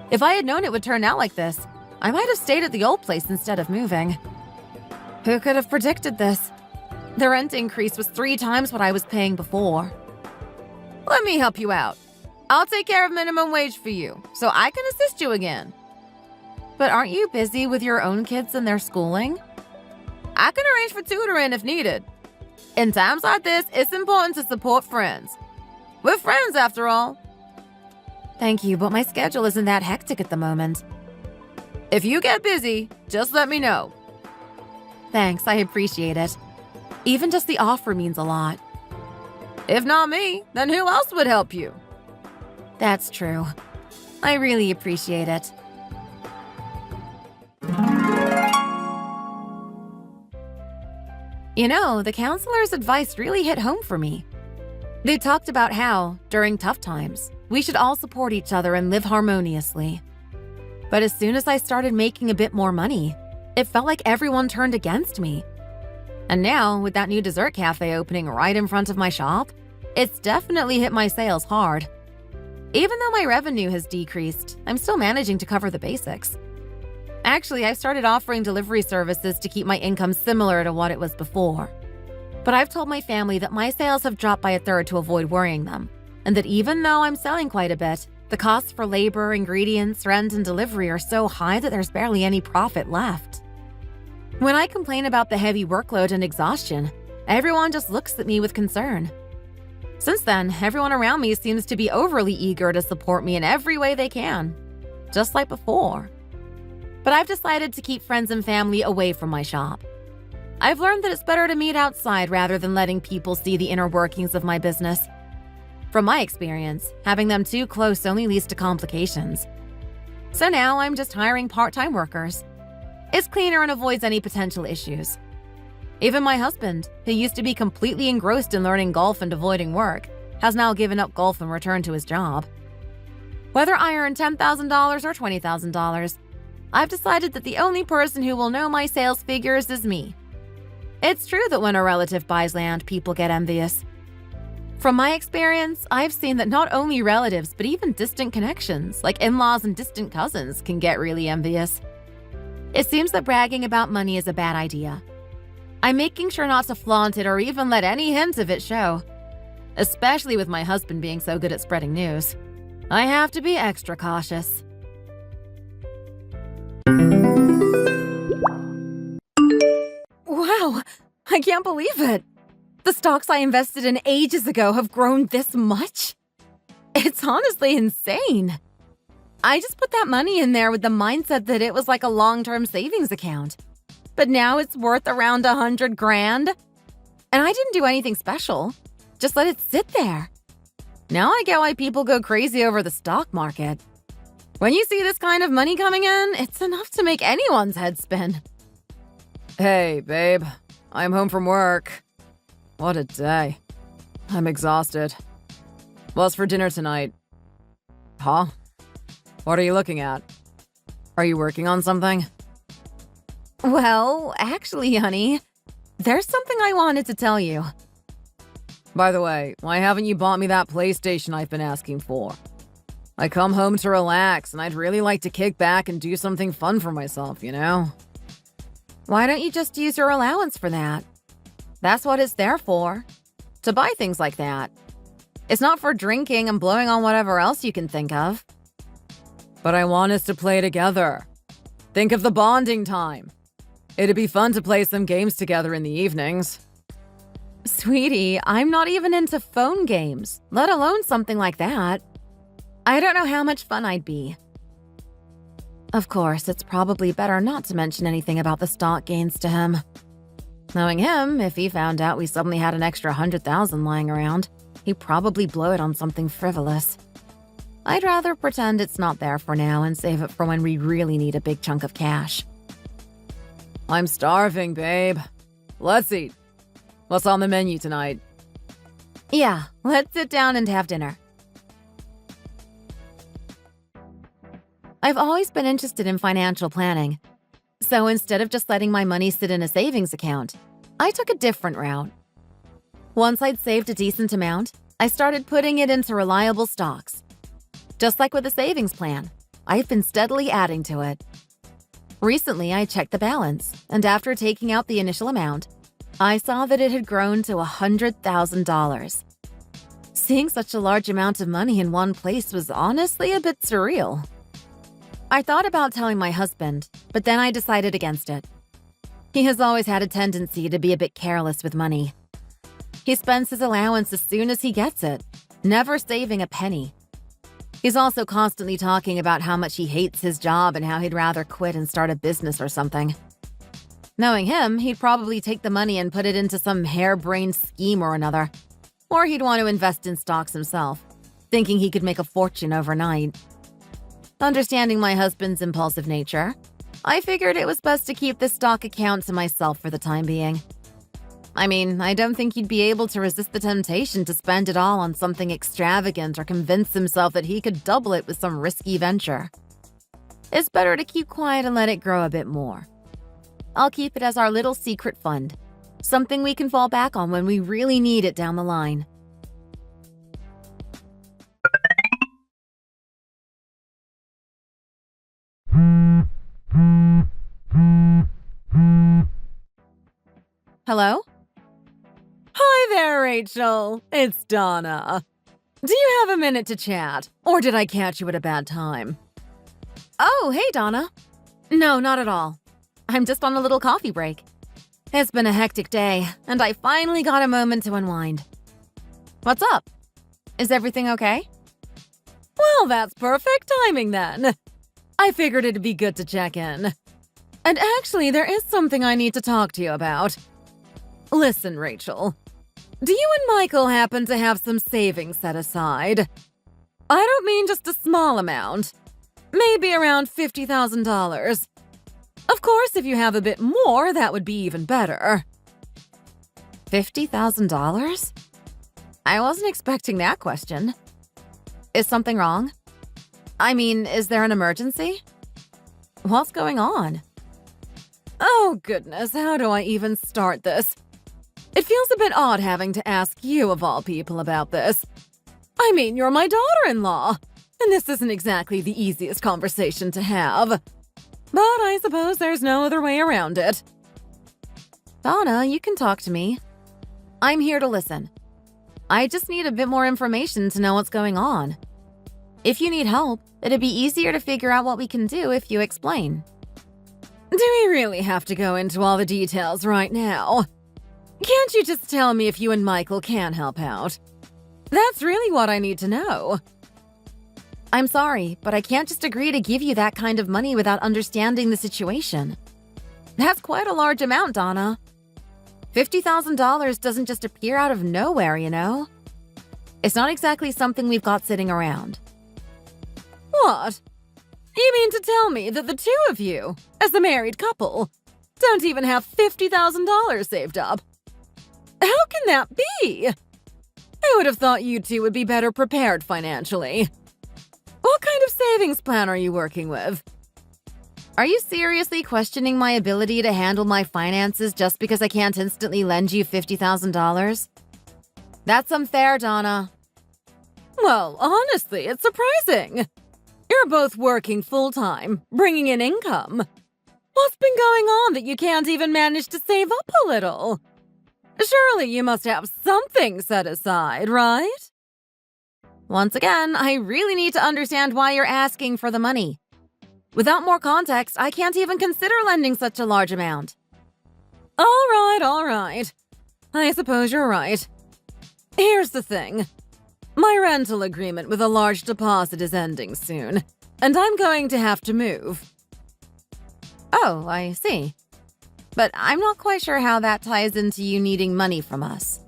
If I had known it would turn out like this, I might have stayed at the old place instead of moving. Who could have predicted this? The rent increase was 3 times what I was paying before. Let me help you out. I'll take care of minimum wage for you, so I can assist you again. But aren't you busy with your own kids and their schooling? I can arrange for tutoring if needed. In times like this, it's important to support friends. We're friends, after all. Thank you, but my schedule isn't that hectic at the moment. If you get busy, just let me know. Thanks, I appreciate it. Even just the offer means a lot. If not me, then who else would help you? That's true. I really appreciate it. You know, the counselor's advice really hit home for me. They talked about how, during tough times, we should all support each other and live harmoniously. But as soon as I started making a bit more money, it felt like everyone turned against me. And now, with that new dessert cafe opening right in front of my shop, it's definitely hit my sales hard. Even though my revenue has decreased, I'm still managing to cover the basics. Actually, I've started offering delivery services to keep my income similar to what it was before. But I've told my family that my sales have dropped by 1/3 to avoid worrying them, and that even though I'm selling quite a bit, the costs for labor, ingredients, rent, and delivery are so high that there's barely any profit left. When I complain about the heavy workload and exhaustion, everyone just looks at me with concern. Since then, everyone around me seems to be overly eager to support me in every way they can, just like before. But I've decided to keep friends and family away from my shop. I've learned that it's better to meet outside rather than letting people see the inner workings of my business. From my experience, having them too close only leads to complications. So now I'm just hiring part-time workers. It's cleaner and avoids any potential issues. Even my husband, who used to be completely engrossed in learning golf and avoiding work, has now given up golf and returned to his job. Whether I earn $10,000 or $20,000, I've decided that the only person who will know my sales figures is me. It's true that when a relative buys land, people get envious. From my experience, I've seen that not only relatives, but even distant connections, like in-laws and distant cousins, can get really envious. It seems that bragging about money is a bad idea. I'm making sure not to flaunt it or even let any hint of it show. Especially with my husband being so good at spreading news. I have to be extra cautious. Wow, I can't believe it. The stocks I invested in ages ago have grown this much? It's honestly insane. I just put that money in there with the mindset that it was like a long-term savings account. But now it's worth around $100,000. And I didn't do anything special. Just let it sit there. Now I get why people go crazy over the stock market. When you see this kind of money coming in, it's enough to make anyone's head spin. Hey, babe. I'm home from work. What a day. I'm exhausted. What's for dinner tonight? Huh? What are you looking at? Are you working on something? Well, actually, honey, there's something I wanted to tell you. By the way, why haven't you bought me that PlayStation I've been asking for? I come home to relax, and I'd really like to kick back and do something fun for myself, you know? Why don't you just use your allowance for that? That's what it's there for. To buy things like that. It's not for drinking and blowing on whatever else you can think of. But I want us to play together. Think of the bonding time. It'd be fun to play some games together in the evenings. Sweetie, I'm not even into phone games, let alone something like that. I don't know how much fun I'd be. Of course, it's probably better not to mention anything about the stock gains to him. Knowing him, if he found out we suddenly had an extra 100,000 lying around, he'd probably blow it on something frivolous. I'd rather pretend it's not there for now and save it for when we really need a big chunk of cash. I'm starving, babe. Let's eat. What's on the menu tonight? Yeah, let's sit down and have dinner. I've always been interested in financial planning. So instead of just letting my money sit in a savings account, I took a different route. Once I'd saved a decent amount, I started putting it into reliable stocks. Just like with a savings plan, I've been steadily adding to it. Recently, I checked the balance, and after taking out the initial amount, I saw that it had grown to $100,000. Seeing such a large amount of money in one place was honestly a bit surreal. I thought about telling my husband, but then I decided against it. He has always had a tendency to be a bit careless with money. He spends his allowance as soon as he gets it, never saving a penny. He's also constantly talking about how much he hates his job and how he'd rather quit and start a business or something. Knowing him, he'd probably take the money and put it into some harebrained scheme or another. Or he'd want to invest in stocks himself, thinking he could make a fortune overnight. Understanding my husband's impulsive nature, I figured it was best to keep this stock account to myself for the time being. I mean, I don't think he'd be able to resist the temptation to spend it all on something extravagant or convince himself that he could double it with some risky venture. It's better to keep quiet and let it grow a bit more. I'll keep it as our little secret fund, something we can fall back on when we really need it down the line. Hello? Hi there, Rachel. It's Donna. Do you have a minute to chat, or did I catch you at a bad time? Oh, hey, Donna. No, not at all. I'm just on a little coffee break. It's been a hectic day, and I finally got a moment to unwind. What's up? Is everything okay? Well, that's perfect timing then. I figured it'd be good to check in. And actually, there is something I need to talk to you about. Listen, Rachel. Do you and Michael happen to have some savings set aside? I don't mean just a small amount. Maybe around $50,000. Of course, if you have a bit more, that would be even better. $50,000? I wasn't expecting that question. Is something wrong? I mean, is there an emergency? What's going on? Oh, goodness, how do I even start this? It feels a bit odd having to ask you, of all people, about this. I mean, you're my daughter-in-law, and this isn't exactly the easiest conversation to have. But I suppose there's no other way around it. Donna, you can talk to me. I'm here to listen. I just need a bit more information to know what's going on. If you need help, it'd be easier to figure out what we can do if you explain. Do we really have to go into all the details right now? Can't you just tell me if you and Michael can help out? That's really what I need to know. I'm sorry, but I can't just agree to give you that kind of money without understanding the situation. That's quite a large amount, Donna. $50,000 doesn't just appear out of nowhere, you know? It's not exactly something we've got sitting around. What? You mean to tell me that the two of you, as a married couple, don't even have $50,000 saved up? How can that be? I would have thought you two would be better prepared financially. What kind of savings plan are you working with? Are you seriously questioning my ability to handle my finances just because I can't instantly lend you $50,000? That's unfair, Donna. Well, honestly, it's surprising. You're both working full-time, bringing in income. What's been going on that you can't even manage to save up a little? Surely you must have something set aside, right? Once again, I really need to understand why you're asking for the money. Without more context, I can't even consider lending such a large amount. All right. I suppose you're right. Here's the thing. My rental agreement with a large deposit is ending soon, and I'm going to have to move. Oh, I see. But I'm not quite sure how that ties into you needing money from us.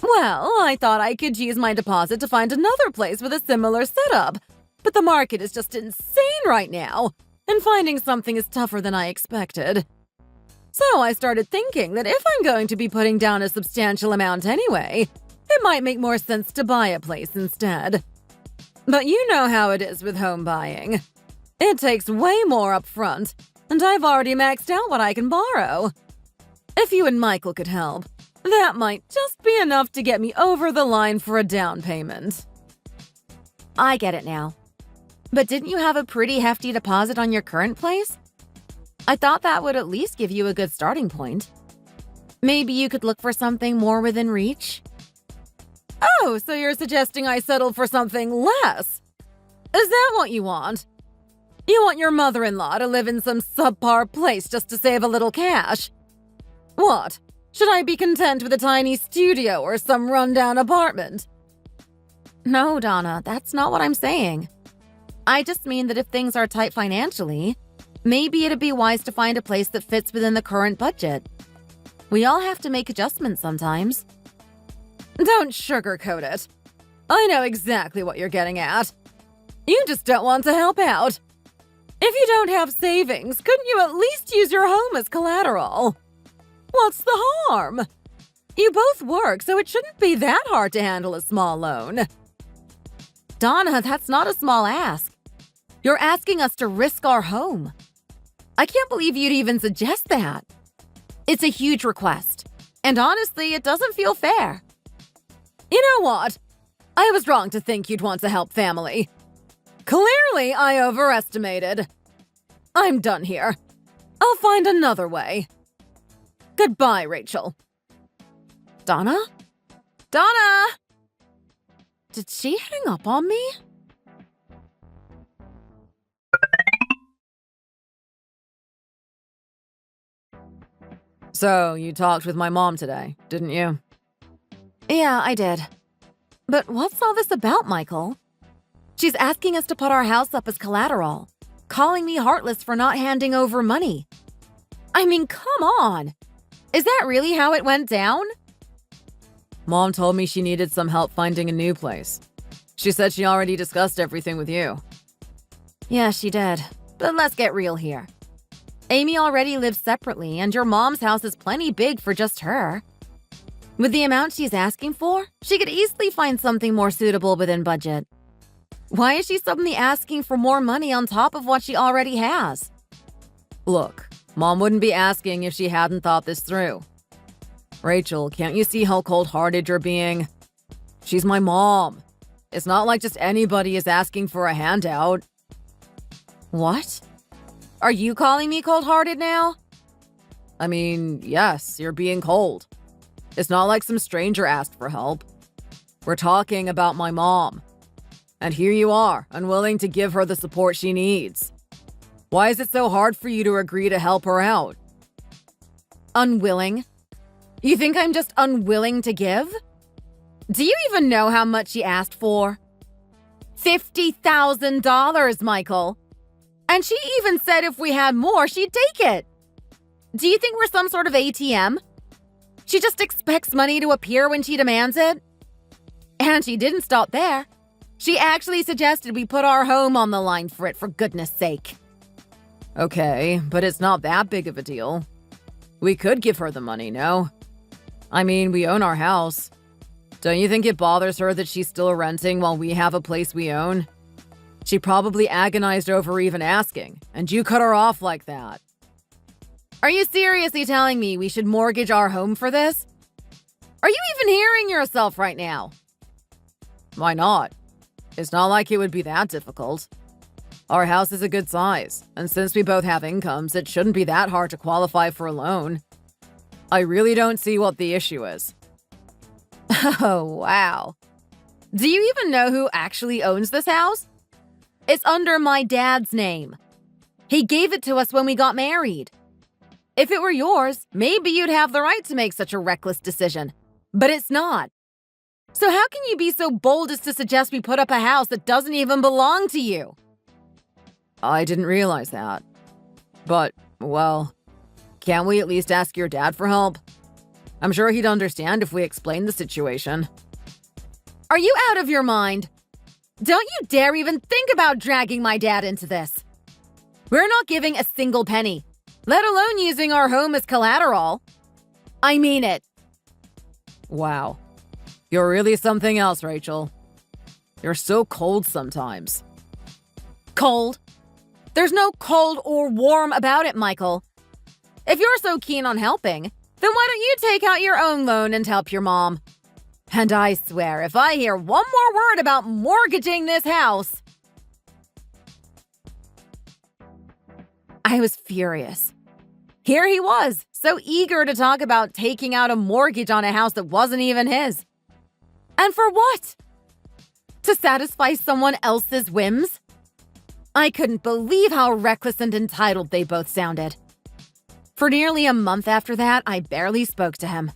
Well, I thought I could use my deposit to find another place with a similar setup, but the market is just insane right now, and finding something is tougher than I expected. So I started thinking that if I'm going to be putting down a substantial amount anyway, it might make more sense to buy a place instead. But you know how it is with home buying. It takes way more up front, and I've already maxed out what I can borrow. If you and Michael could help, that might just be enough to get me over the line for a down payment. I get it now. But didn't you have a pretty hefty deposit on your current place? I thought that would at least give you a good starting point. Maybe you could look for something more within reach? Oh, so you're suggesting I settle for something less? Is that what you want? You want your mother-in-law to live in some subpar place just to save a little cash? What? Should I be content with a tiny studio or some rundown apartment? No, Donna, that's not what I'm saying. I just mean that if things are tight financially, maybe it'd be wise to find a place that fits within the current budget. We all have to make adjustments sometimes. Don't sugarcoat it. I know exactly what you're getting at. You just don't want to help out. If you don't have savings, couldn't you at least use your home as collateral? What's the harm? You both work, so it shouldn't be that hard to handle a small loan. Donna, that's not a small ask. You're asking us to risk our home. I can't believe you'd even suggest that. It's a huge request, and honestly, it doesn't feel fair. You know what? I was wrong to think you'd want to help family. Clearly, I overestimated. I'm done here. I'll find another way. Goodbye, Rachel. Donna? Donna! Did she hang up on me? So, you talked with my mom today, didn't you? Yeah, I did. But what's all this about, Michael? She's asking us to put our house up as collateral, calling me heartless for not handing over money. I mean, come on! Is that really how it went down? Mom told me she needed some help finding a new place. She said she already discussed everything with you. Yeah, she did. But let's get real here. Amy already lives separately, and your mom's house is plenty big for just her. With the amount she's asking for, she could easily find something more suitable within budget. Why is she suddenly asking for more money on top of what she already has? Look, Mom wouldn't be asking if she hadn't thought this through. Rachel, can't you see how cold-hearted you're being? She's my mom. It's not like just anybody is asking for a handout. What? Are you calling me cold-hearted now? I mean, yes, you're being cold. It's not like some stranger asked for help. We're talking about my mom. And here you are, unwilling to give her the support she needs. Why is it so hard for you to agree to help her out? Unwilling? You think I'm just unwilling to give? Do you even know how much she asked for? $50,000, Michael. And she even said if we had more, she'd take it. Do you think we're some sort of ATM? She just expects money to appear when she demands it. And she didn't stop there. She actually suggested we put our home on the line for it, for goodness sake. Okay, but it's not that big of a deal. We could give her the money, no? I mean, we own our house. Don't you think it bothers her that she's still renting while we have a place we own? She probably agonized over even asking, and you cut her off like that. Are you seriously telling me we should mortgage our home for this? Are you even hearing yourself right now? Why not? It's not like it would be that difficult. Our house is a good size, and since we both have incomes, it shouldn't be that hard to qualify for a loan. I really don't see what the issue is. Oh, wow. Do you even know who actually owns this house? It's under my dad's name. He gave it to us when we got married. If it were yours, maybe you'd have the right to make such a reckless decision. But it's not. So how can you be so bold as to suggest we put up a house that doesn't even belong to you? I didn't realize that. But, well, can't we at least ask your dad for help? I'm sure he'd understand if we explained the situation. Are you out of your mind? Don't you dare even think about dragging my dad into this. We're not giving a single penny, let alone using our home as collateral. I mean it. Wow. You're really something else, Rachel. You're so cold sometimes. Cold? There's no cold or warm about it, Michael. If you're so keen on helping, then why don't you take out your own loan and help your mom? And I swear, if I hear one more word about mortgaging this house... I was furious. Here he was, so eager to talk about taking out a mortgage on a house that wasn't even his. And for what? To satisfy someone else's whims? I couldn't believe how reckless and entitled they both sounded. For nearly a month after that, I barely spoke to him.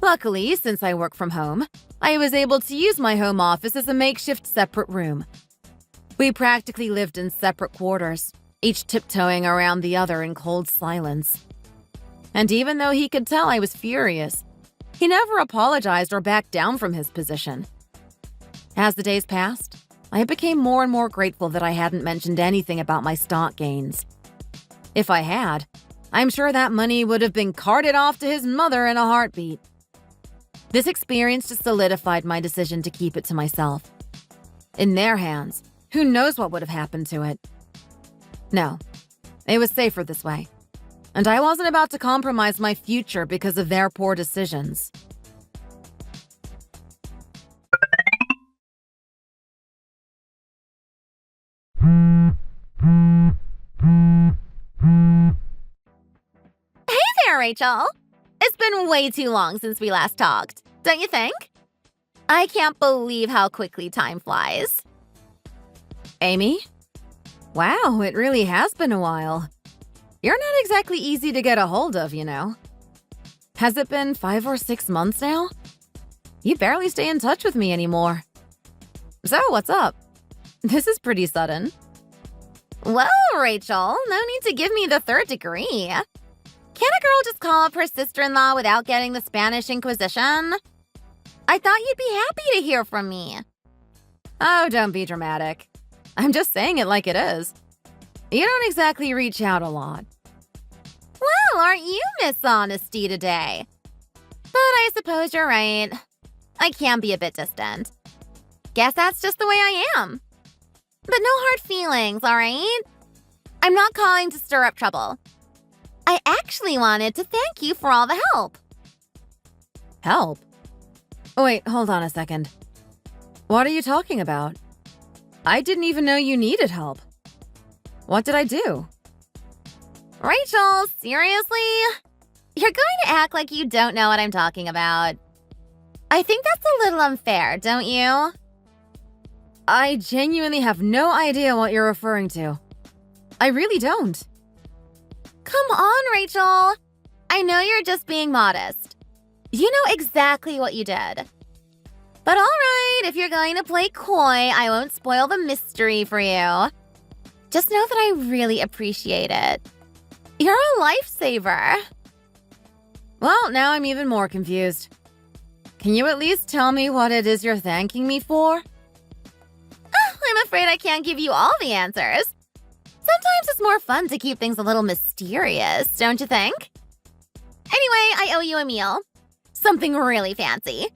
Luckily, since I work from home, I was able to use my home office as a makeshift separate room. We practically lived in separate quarters, each tiptoeing around the other in cold silence. And even though he could tell I was furious, he never apologized or backed down from his position. As the days passed, I became more and more grateful that I hadn't mentioned anything about my stock gains. If I had, I'm sure that money would have been carted off to his mother in a heartbeat. This experience just solidified my decision to keep it to myself. In their hands, who knows what would have happened to it? No, it was safer this way. And I wasn't about to compromise my future because of their poor decisions. Hey there, Rachel. It's been way too long since we last talked, don't you think? I can't believe how quickly time flies. Amy? Wow, it really has been a while. You're not exactly easy to get a hold of, you know. Has it been 5 or 6 months now? You barely stay in touch with me anymore. So, what's up? This is pretty sudden. Well, Rachel, no need to give me the third degree. Can a girl just call up her sister-in-law without getting the Spanish Inquisition? I thought you'd be happy to hear from me. Oh, don't be dramatic. I'm just saying it like it is. You don't exactly reach out a lot. Well, aren't you Miss Honesty today? But I suppose you're right. I can be a bit distant. Guess that's just the way I am. But no hard feelings, all right? I'm not calling to stir up trouble. I actually wanted to thank you for all the help. Help? Wait, hold on a second. What are you talking about? I didn't even know you needed help. What did I do? Rachel, seriously? You're going to act like you don't know what I'm talking about. I think that's a little unfair, don't you? I genuinely have no idea what you're referring to. I really don't. Come on, Rachel. I know you're just being modest. You know exactly what you did. But all right, if you're going to play coy, I won't spoil the mystery for you. Just know that I really appreciate it. You're a lifesaver. Well, now I'm even more confused. Can you at least tell me what it is you're thanking me for? I'm afraid I can't give you all the answers. Sometimes it's more fun to keep things a little mysterious, don't you think? Anyway, I owe you a meal. Something really fancy.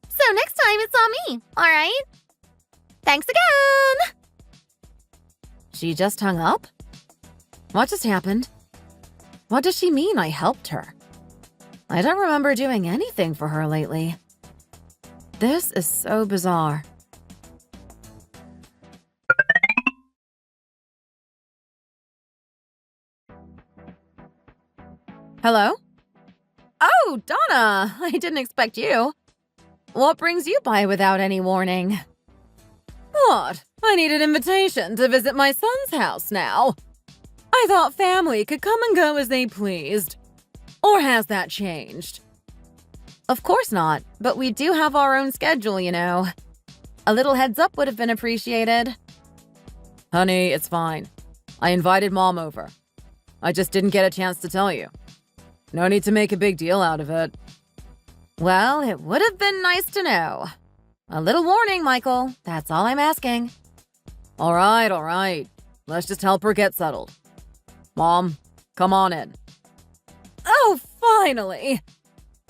So next time it's on me, all right? Thanks again! She just hung up? What just happened? What does she mean I helped her? I don't remember doing anything for her lately. This is so bizarre. Hello? Oh, Donna! I didn't expect you. What brings you by without any warning? What? I need an invitation to visit my son's house now. I I thought family could come and go as they pleased. Or has that changed? Of course not, but we do have our own schedule, you know. A little heads up would have been appreciated. Honey, it's fine. I invited Mom over. I just didn't get a chance to tell you. No need to make a big deal out of it. Well, it would have been nice to know. A little warning, Michael. That's all I'm asking. All right. Let's just help her get settled. Mom, come on in. Oh, finally!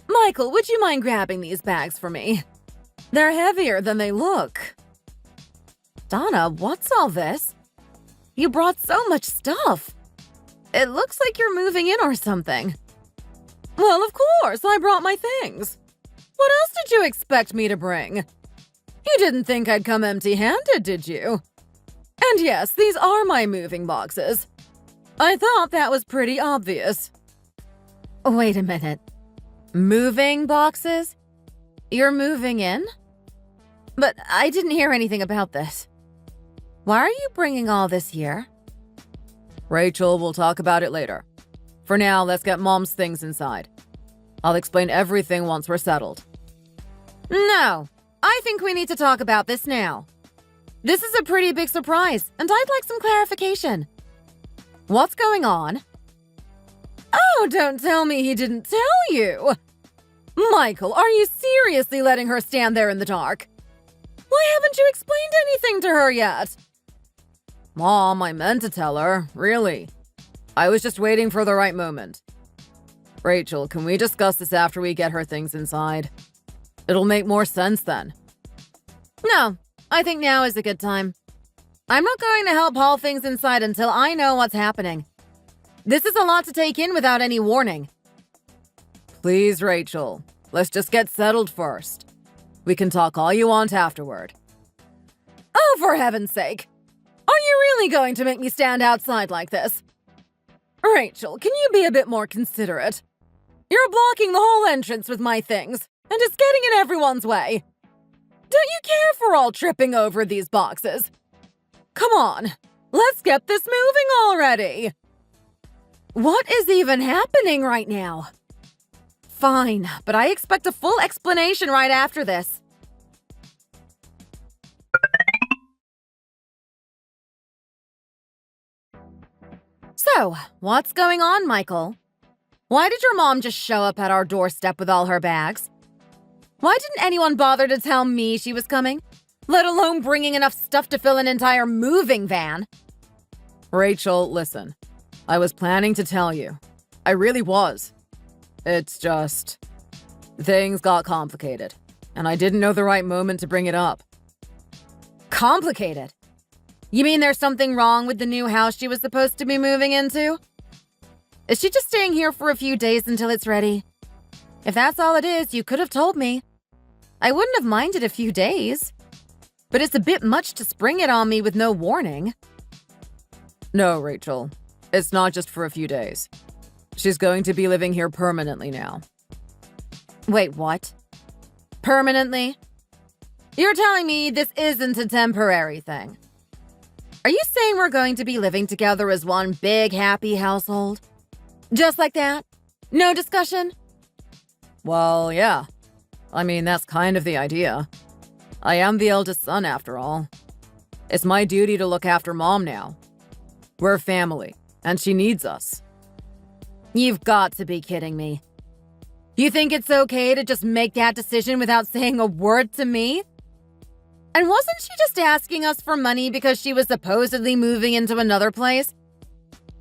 Michael, would you mind grabbing these bags for me? They're heavier than they look. Donna, what's all this? You brought so much stuff. It looks like you're moving in or something. Well, of course, I brought my things. What else did you expect me to bring? You didn't think I'd come empty-handed, did you? And yes, these are my moving boxes. I thought that was pretty obvious. Wait a minute. Moving boxes? You're moving in? But I didn't hear anything about this. Why are you bringing all this here? Rachel, we'll talk about it later. For now, let's get Mom's things inside. I'll explain everything once we're settled. No, I think we need to talk about this now. This is a pretty big surprise, and I'd like some clarification. What's going on? Oh, don't tell me he didn't tell you! Michael, are you seriously letting her stand there in the dark? Why haven't you explained anything to her yet? Mom, I meant to tell her, really. I was just waiting for the right moment. Rachel, can we discuss this after we get her things inside? It'll make more sense then. No, I think now is a good time. I'm not going to help haul things inside until I know what's happening. This is a lot to take in without any warning. Please, Rachel, let's just get settled first. We can talk all you want afterward. Oh, for heaven's sake! Are you really going to make me stand outside like this? Rachel, can you be a bit more considerate? You're blocking the whole entrance with my things, and it's getting in everyone's way. Don't you care for all tripping over these boxes? Come on, let's get this moving already! What is even happening right now? Fine, but I expect a full explanation right after this. So, what's going on, Michael? Why did your mom just show up at our doorstep with all her bags? Why didn't anyone bother to tell me she was coming? Let alone bringing enough stuff to fill an entire moving van? Rachel, listen. I was planning to tell you. I really was. It's just... things got complicated, and I didn't know the right moment to bring it up. Complicated? You mean there's something wrong with the new house she was supposed to be moving into? Is she just staying here for a few days until it's ready? If that's all it is, you could have told me. I wouldn't have minded a few days. But it's a bit much to spring it on me with no warning. No, Rachel. It's not just for a few days. She's going to be living here permanently now. Wait, what? Permanently? You're telling me this isn't a temporary thing? Are you saying we're going to be living together as one big, happy household? Just like that? No discussion? Well, yeah. I mean, that's kind of the idea. I am the eldest son, after all. It's my duty to look after Mom now. We're family, and she needs us. You've got to be kidding me. You think it's okay to just make that decision without saying a word to me? And wasn't she just asking us for money because she was supposedly moving into another place?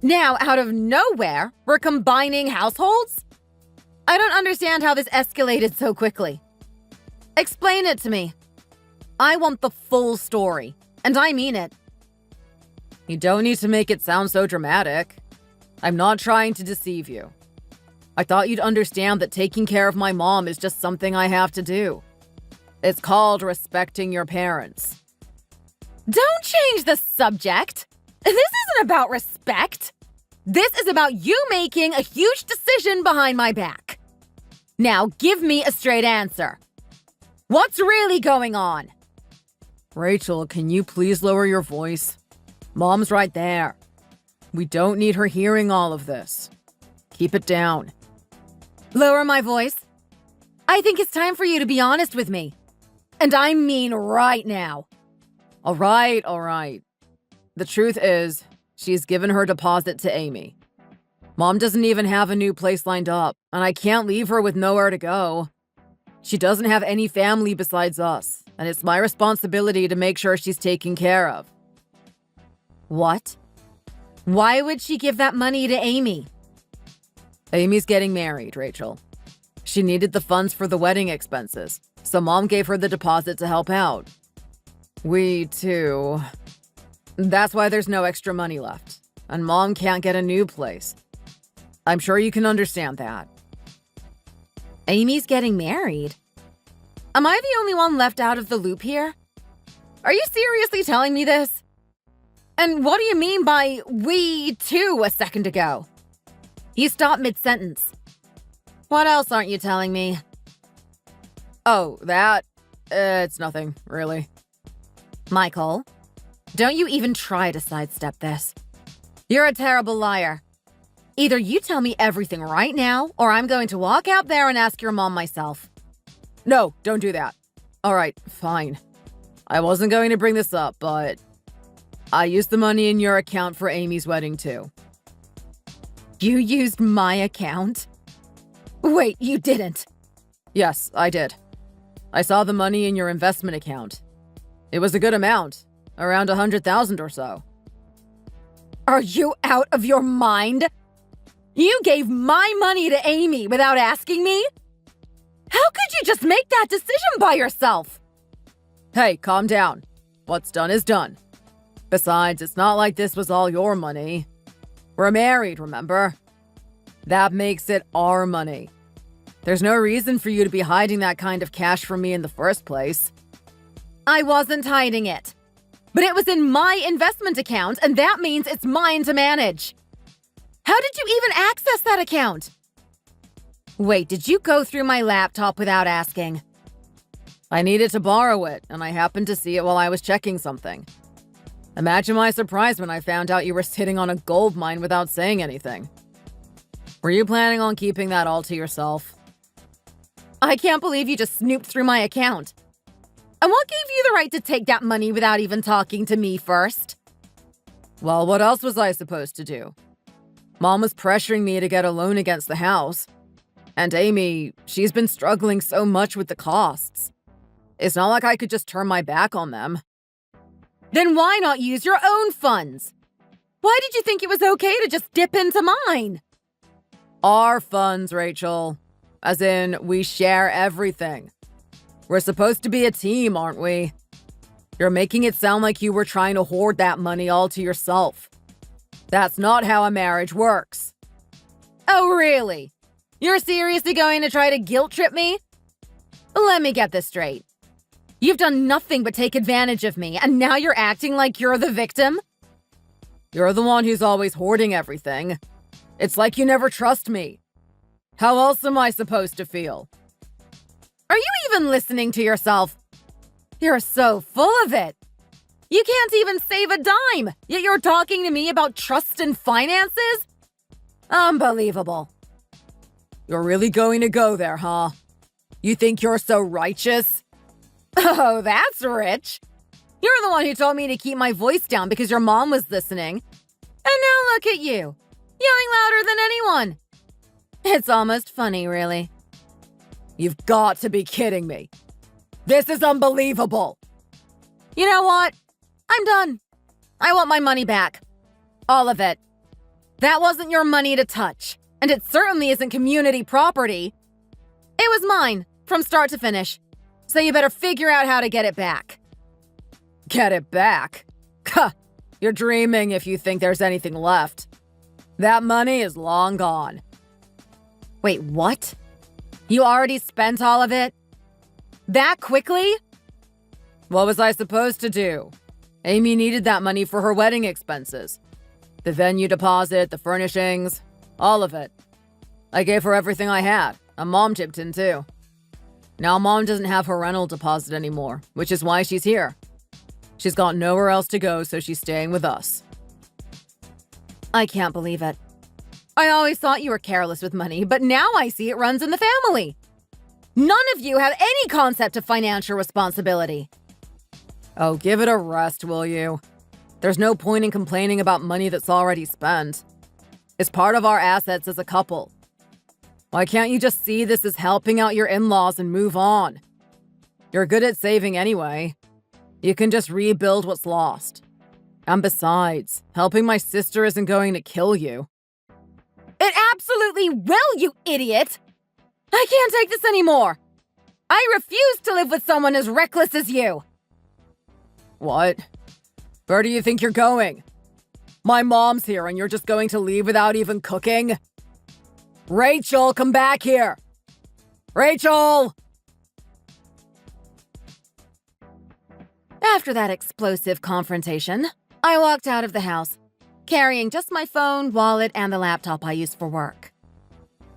Now, out of nowhere, we're combining households? I don't understand how this escalated so quickly. Explain it to me. I want the full story, and I mean it. You don't need to make it sound so dramatic. I'm not trying to deceive you. I thought you'd understand that taking care of my mom is just something I have to do. It's called respecting your parents. Don't change the subject. This isn't about respect. This is about you making a huge decision behind my back. Now give me a straight answer. What's really going on? Rachel, can you please lower your voice? Mom's right there. we don't need her hearing all of this. Keep it down. Lower my voice. I think it's time for you to be honest with me. And I mean right now. All right. The truth is, she's given her deposit to Amy. Mom doesn't even have a new place lined up, and I can't leave her with nowhere to go. She doesn't have any family besides us, and it's my responsibility to make sure she's taken care of. What? Why would she give that money to Amy? Amy's getting married, Rachel. She needed the funds for the wedding expenses, so Mom gave her the deposit to help out. We, too. That's why there's no extra money left, and Mom can't get a new place. I'm sure you can understand that. Amy's getting married? Am I the only one left out of the loop here? Are you seriously telling me this? And what do you mean by we too a second ago? You stopped mid-sentence. What else aren't you telling me? Oh, that? It's nothing, really. Michael, don't you even try to sidestep this. You're a terrible liar. Either you tell me everything right now, or I'm going to walk out there and ask your mom myself. No, don't do that. All right, fine. I wasn't going to bring this up, but I used the money in your account for Amy's wedding, too. You used my account? Wait, you didn't. Yes, I did. I saw the money in your investment account. It was a good amount, around 100,000 or so. Are you out of your mind? You gave my money to Amy without asking me? How could you just make that decision by yourself? Hey, calm down. What's done is done. Besides, it's not like this was all your money. We're married, remember? That makes it our money. There's no reason for you to be hiding that kind of cash from me in the first place. I wasn't hiding it. But it was in my investment account, and that means it's mine to manage. How did you even access that account? Wait, did you go through my laptop without asking? I needed to borrow it, and I happened to see it while I was checking something. Imagine my surprise when I found out you were sitting on a gold mine without saying anything. Were you planning on keeping that all to yourself? I can't believe you just snooped through my account. And what gave you the right to take that money without even talking to me first? Well, what else was I supposed to do? Mom was pressuring me to get a loan against the house. And Amy, she's been struggling so much with the costs. It's not like I could just turn my back on them. Then why not use your own funds? Why did you think it was okay to just dip into mine? Our funds, Rachel. As in, we share everything. We're supposed to be a team, aren't we? You're making it sound like you were trying to hoard that money all to yourself. That's not how a marriage works. Oh, really? You're seriously going to try to guilt trip me? Let me get this straight. You've done nothing but take advantage of me, and now you're acting like you're the victim? You're the one who's always hoarding everything. It's like you never trust me. How else am I supposed to feel? Are you even listening to yourself? You're so full of it. You can't even save a dime, yet you're talking to me about trust and finances? Unbelievable. You're really going to go there, huh? You think you're so righteous? Oh, that's rich. You're the one who told me to keep my voice down because your mom was listening. And now look at you, yelling louder than anyone. It's almost funny, really. You've got to be kidding me. This is unbelievable. You know what? I'm done. I want my money back. All of it. That wasn't your money to touch, and it certainly isn't community property. It was mine, from start to finish. So you better figure out how to get it back. Get it back? Huh, you're dreaming if you think there's anything left. That money is long gone. Wait, what? You already spent all of it? That quickly? What was I supposed to do? Amy needed that money for her wedding expenses. The venue deposit, the furnishings, all of it. I gave her everything I had, and Mom chipped in too. Now Mom doesn't have her rental deposit anymore, which is why she's here. She's got nowhere else to go, so she's staying with us. I can't believe it. I always thought you were careless with money, but now I see it runs in the family. None of you have any concept of financial responsibility. Oh, give it a rest, will you? There's no point in complaining about money that's already spent. It's part of our assets as a couple. Why can't you just see this as helping out your in-laws and move on? You're good at saving anyway. You can just rebuild what's lost. And besides, helping my sister isn't going to kill you. It absolutely will, you idiot! I can't take this anymore! I refuse to live with someone as reckless as you! What? Where do you think you're going? My mom's here and you're just going to leave without even cooking? Rachel, come back here! Rachel! After that explosive confrontation, I walked out of the house, carrying just my phone, wallet, and the laptop I use for work.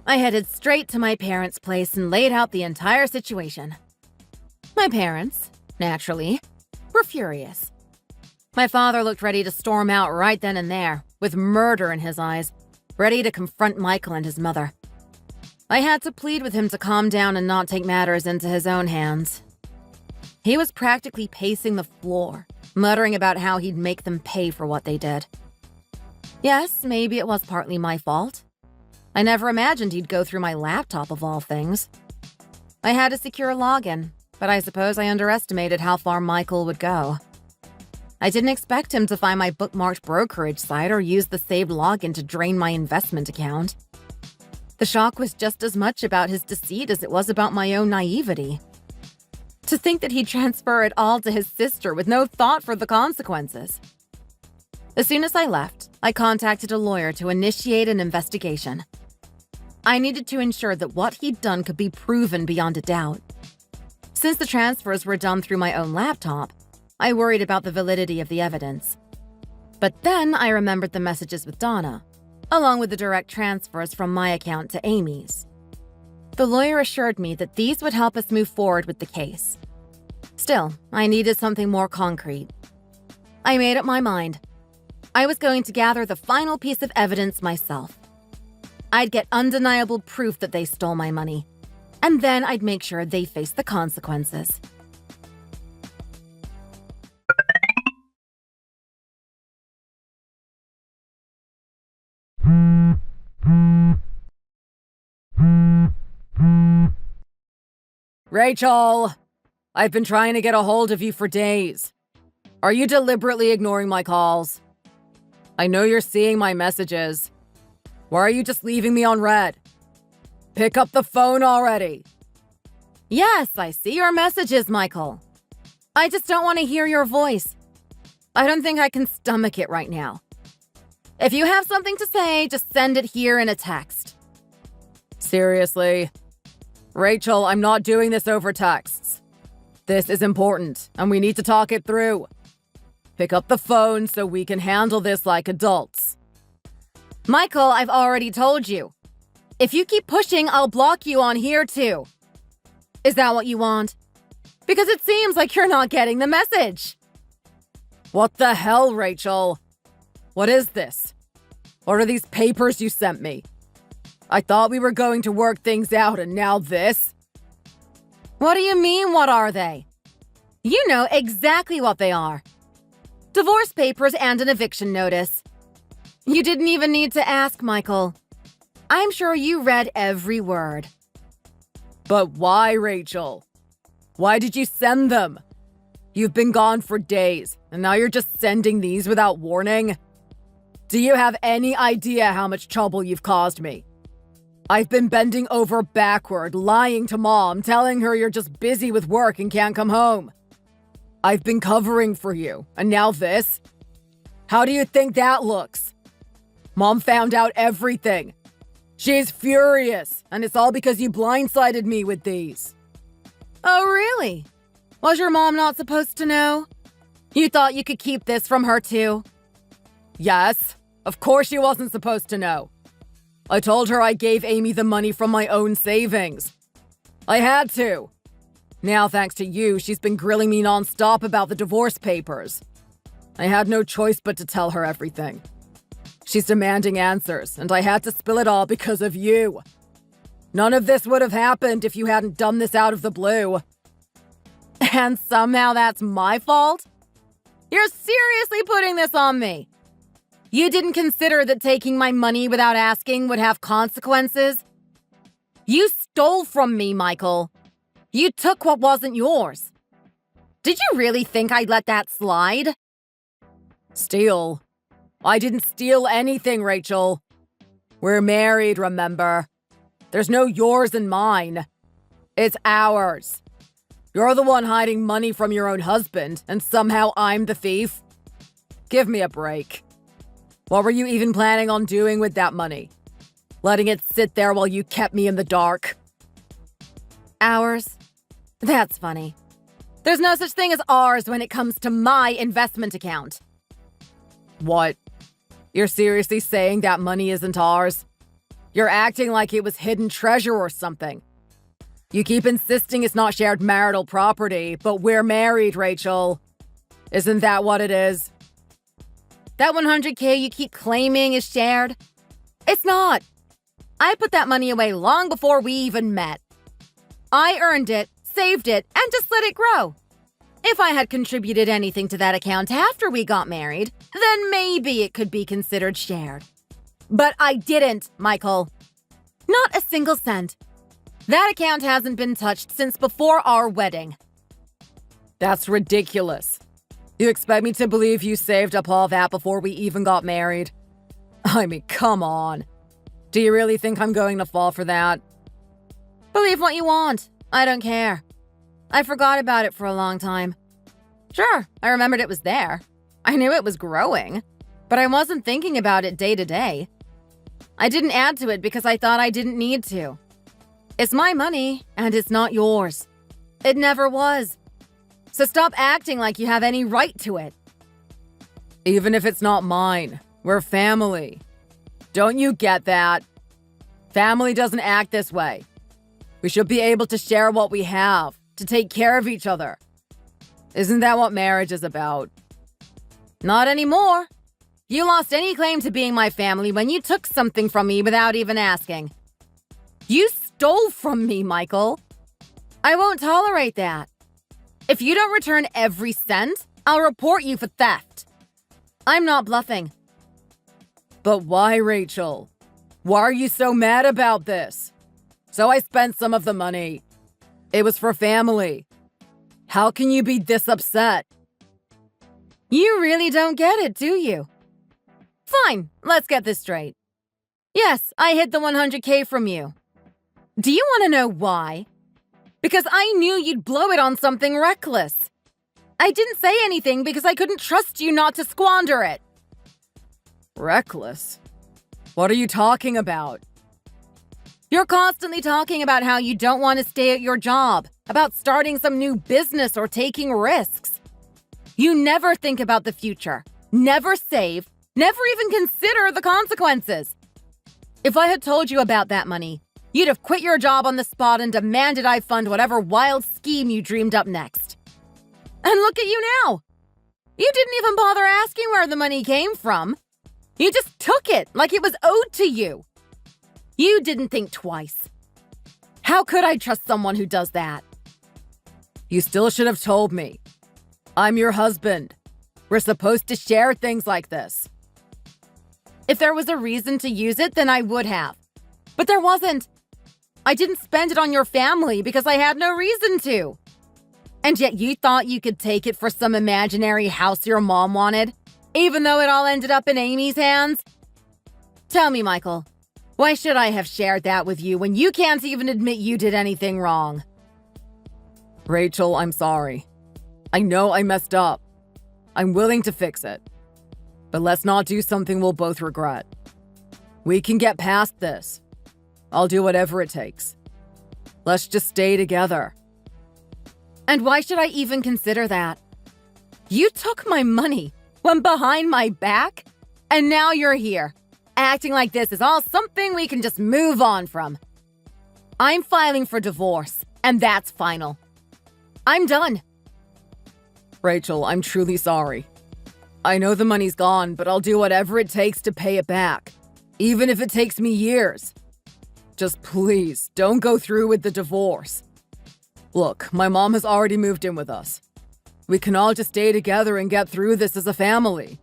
I headed straight to my parents' place and laid out the entire situation. My parents, naturally, were furious. My father looked ready to storm out right then and there, with murder in his eyes, ready to confront Michael and his mother. I had to plead with him to calm down and not take matters into his own hands. He was practically pacing the floor, muttering about how he'd make them pay for what they did. Yes, maybe it was partly my fault. I never imagined he'd go through my laptop of all things. I had a secure login, but I suppose I underestimated how far Michael would go. I didn't expect him to find my bookmarked brokerage site or use the saved login to drain my investment account. The shock was just as much about his deceit as it was about my own naivety. To think that he'd transfer it all to his sister with no thought for the consequences. As soon as I left, I contacted a lawyer to initiate an investigation. I needed to ensure that what he'd done could be proven beyond a doubt. Since the transfers were done through my own laptop, I worried about the validity of the evidence. But then I remembered the messages with Donna, along with the direct transfers from my account to Amy's. The lawyer assured me that these would help us move forward with the case. Still, I needed something more concrete. I made up my mind. I was going to gather the final piece of evidence myself. I'd get undeniable proof that they stole my money, and then I'd make sure they faced the consequences. Rachel! I've been trying to get a hold of you for days. Are you deliberately ignoring my calls? I know you're seeing my messages. Why are you just leaving me on red? Pick up the phone already. Yes, I see your messages, Michael. I just don't want to hear your voice. I don't think I can stomach it right now. If you have something to say, just send it here in a text. Seriously? Rachel, I'm not doing this over texts. This is important, and we need to talk it through. Pick up the phone so we can handle this like adults. Michael, I've already told you. If you keep pushing, I'll block you on here too. Is that what you want? Because it seems like you're not getting the message. What the hell, Rachel? What is this? What are these papers you sent me? I thought we were going to work things out, and now this? What do you mean, what are they? You know exactly what they are. Divorce papers and an eviction notice. You didn't even need to ask, Michael. I'm sure you read every word. But why, Rachel? Why did you send them? You've been gone for days, and now you're just sending these without warning? Do you have any idea how much trouble you've caused me? I've been bending over backward, lying to Mom, telling her you're just busy with work and can't come home. I've been covering for you, and now this? How do you think that looks? Mom found out everything. She's furious, and it's all because you blindsided me with these. Oh, really? Was your mom not supposed to know? You thought you could keep this from her too? Yes, of course she wasn't supposed to know. I told her I gave Amy the money from my own savings. I had to. Now, thanks to you, she's been grilling me nonstop about the divorce papers. I had no choice but to tell her everything. She's demanding answers, and I had to spill it all because of you. None of this would have happened if you hadn't done this out of the blue. And somehow that's my fault? You're seriously putting this on me? You didn't consider that taking my money without asking would have consequences? You stole from me, Michael. You took what wasn't yours. Did you really think I'd let that slide? Steal? I didn't steal anything, Rachel. We're married, remember? There's no yours and mine. It's ours. You're the one hiding money from your own husband, and somehow I'm the thief? Give me a break. What were you even planning on doing with that money? Letting it sit there while you kept me in the dark? Ours? That's funny. There's no such thing as ours when it comes to my investment account. What? You're seriously saying that money isn't ours? You're acting like it was hidden treasure or something. You keep insisting it's not shared marital property, but we're married, Rachel. Isn't that what it is? That $100K you keep claiming is shared? It's not. I put that money away long before we even met. I earned it, saved it, and just let it grow. If I had contributed anything to that account after we got married, then maybe it could be considered shared. But I didn't, Michael. Not a single cent. That account hasn't been touched since before our wedding. That's ridiculous. You expect me to believe you saved up all that before we even got married? I mean, come on. Do you really think I'm going to fall for that? Believe what you want. I don't care. I forgot about it for a long time. Sure, I remembered it was there. I knew it was growing, but I wasn't thinking about it day to day. I didn't add to it because I thought I didn't need to. It's my money, and it's not yours. It never was. So stop acting like you have any right to it. Even if it's not mine, we're family. Don't you get that? Family doesn't act this way. We should be able to share what we have, to take care of each other. Isn't that what marriage is about? Not anymore. You lost any claim to being my family when you took something from me without even asking. You stole from me, Michael. I won't tolerate that. If you don't return every cent, I'll report you for theft. I'm not bluffing. But why, Rachel? Why are you so mad about this? So I spent some of the money. It was for family. How can you be this upset? You really don't get it, do you? Fine, let's get this straight. Yes, I hid the $100K from you. Do you want to know why? Because I knew you'd blow it on something reckless. I didn't say anything because I couldn't trust you not to squander it. Reckless? What are you talking about? You're constantly talking about how you don't want to stay at your job, about starting some new business or taking risks. You never think about the future, never save, never even consider the consequences. If I had told you about that money, you'd have quit your job on the spot and demanded I fund whatever wild scheme you dreamed up next. And look at you now. You didn't even bother asking where the money came from. You just took it like it was owed to you. You didn't think twice. How could I trust someone who does that? You still should have told me. I'm your husband. We're supposed to share things like this. If there was a reason to use it, then I would have. But there wasn't. I didn't spend it on your family because I had no reason to. And yet you thought you could take it for some imaginary house your mom wanted, even though it all ended up in Amy's hands? Tell me, Michael, why should I have shared that with you when you can't even admit you did anything wrong? Rachel, I'm sorry. I know I messed up. I'm willing to fix it. But let's not do something we'll both regret. We can get past this. I'll do whatever it takes. Let's just stay together. And why should I even consider that? You took my money, went behind my back, and now you're here, acting like this is all something we can just move on from. I'm filing for divorce, and that's final. I'm done. Rachel, I'm truly sorry. I know the money's gone, but I'll do whatever it takes to pay it back, even if it takes me years. Just please, don't go through with the divorce. Look, my mom has already moved in with us. We can all just stay together and get through this as a family.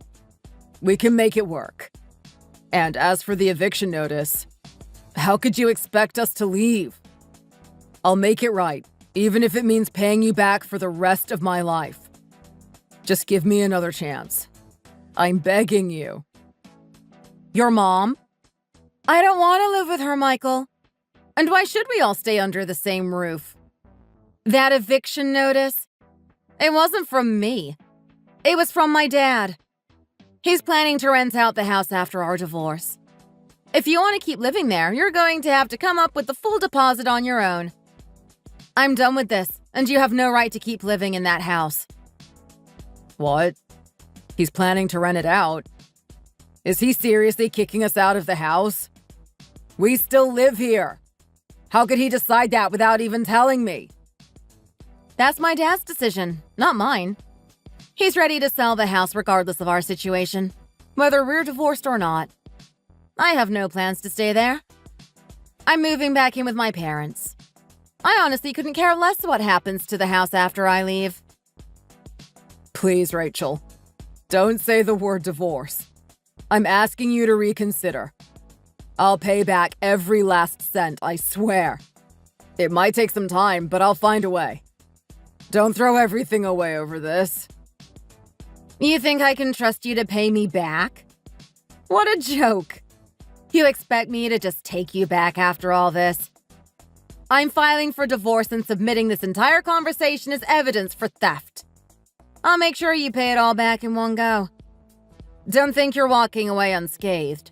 We can make it work. And as for the eviction notice, how could you expect us to leave? I'll make it right, even if it means paying you back for the rest of my life. Just give me another chance. I'm begging you. Your mom? I don't want to live with her, Michael. And why should we all stay under the same roof? That eviction notice? It wasn't from me. It was from my dad. He's planning to rent out the house after our divorce. If you want to keep living there, you're going to have to come up with the full deposit on your own. I'm done with this, and you have no right to keep living in that house. What? He's planning to rent it out? Is he seriously kicking us out of the house? We still live here. How could he decide that without even telling me? That's my dad's decision, not mine. He's ready to sell the house regardless of our situation, whether we're divorced or not. I have no plans to stay there. I'm moving back in with my parents. I honestly couldn't care less what happens to the house after I leave. Please, Rachel, don't say the word divorce. I'm asking you to reconsider. I'll pay back every last cent, I swear. It might take some time, but I'll find a way. Don't throw everything away over this. You think I can trust you to pay me back? What a joke. You expect me to just take you back after all this? I'm filing for divorce and submitting this entire conversation as evidence for theft. I'll make sure you pay it all back in one go. Don't think you're walking away unscathed.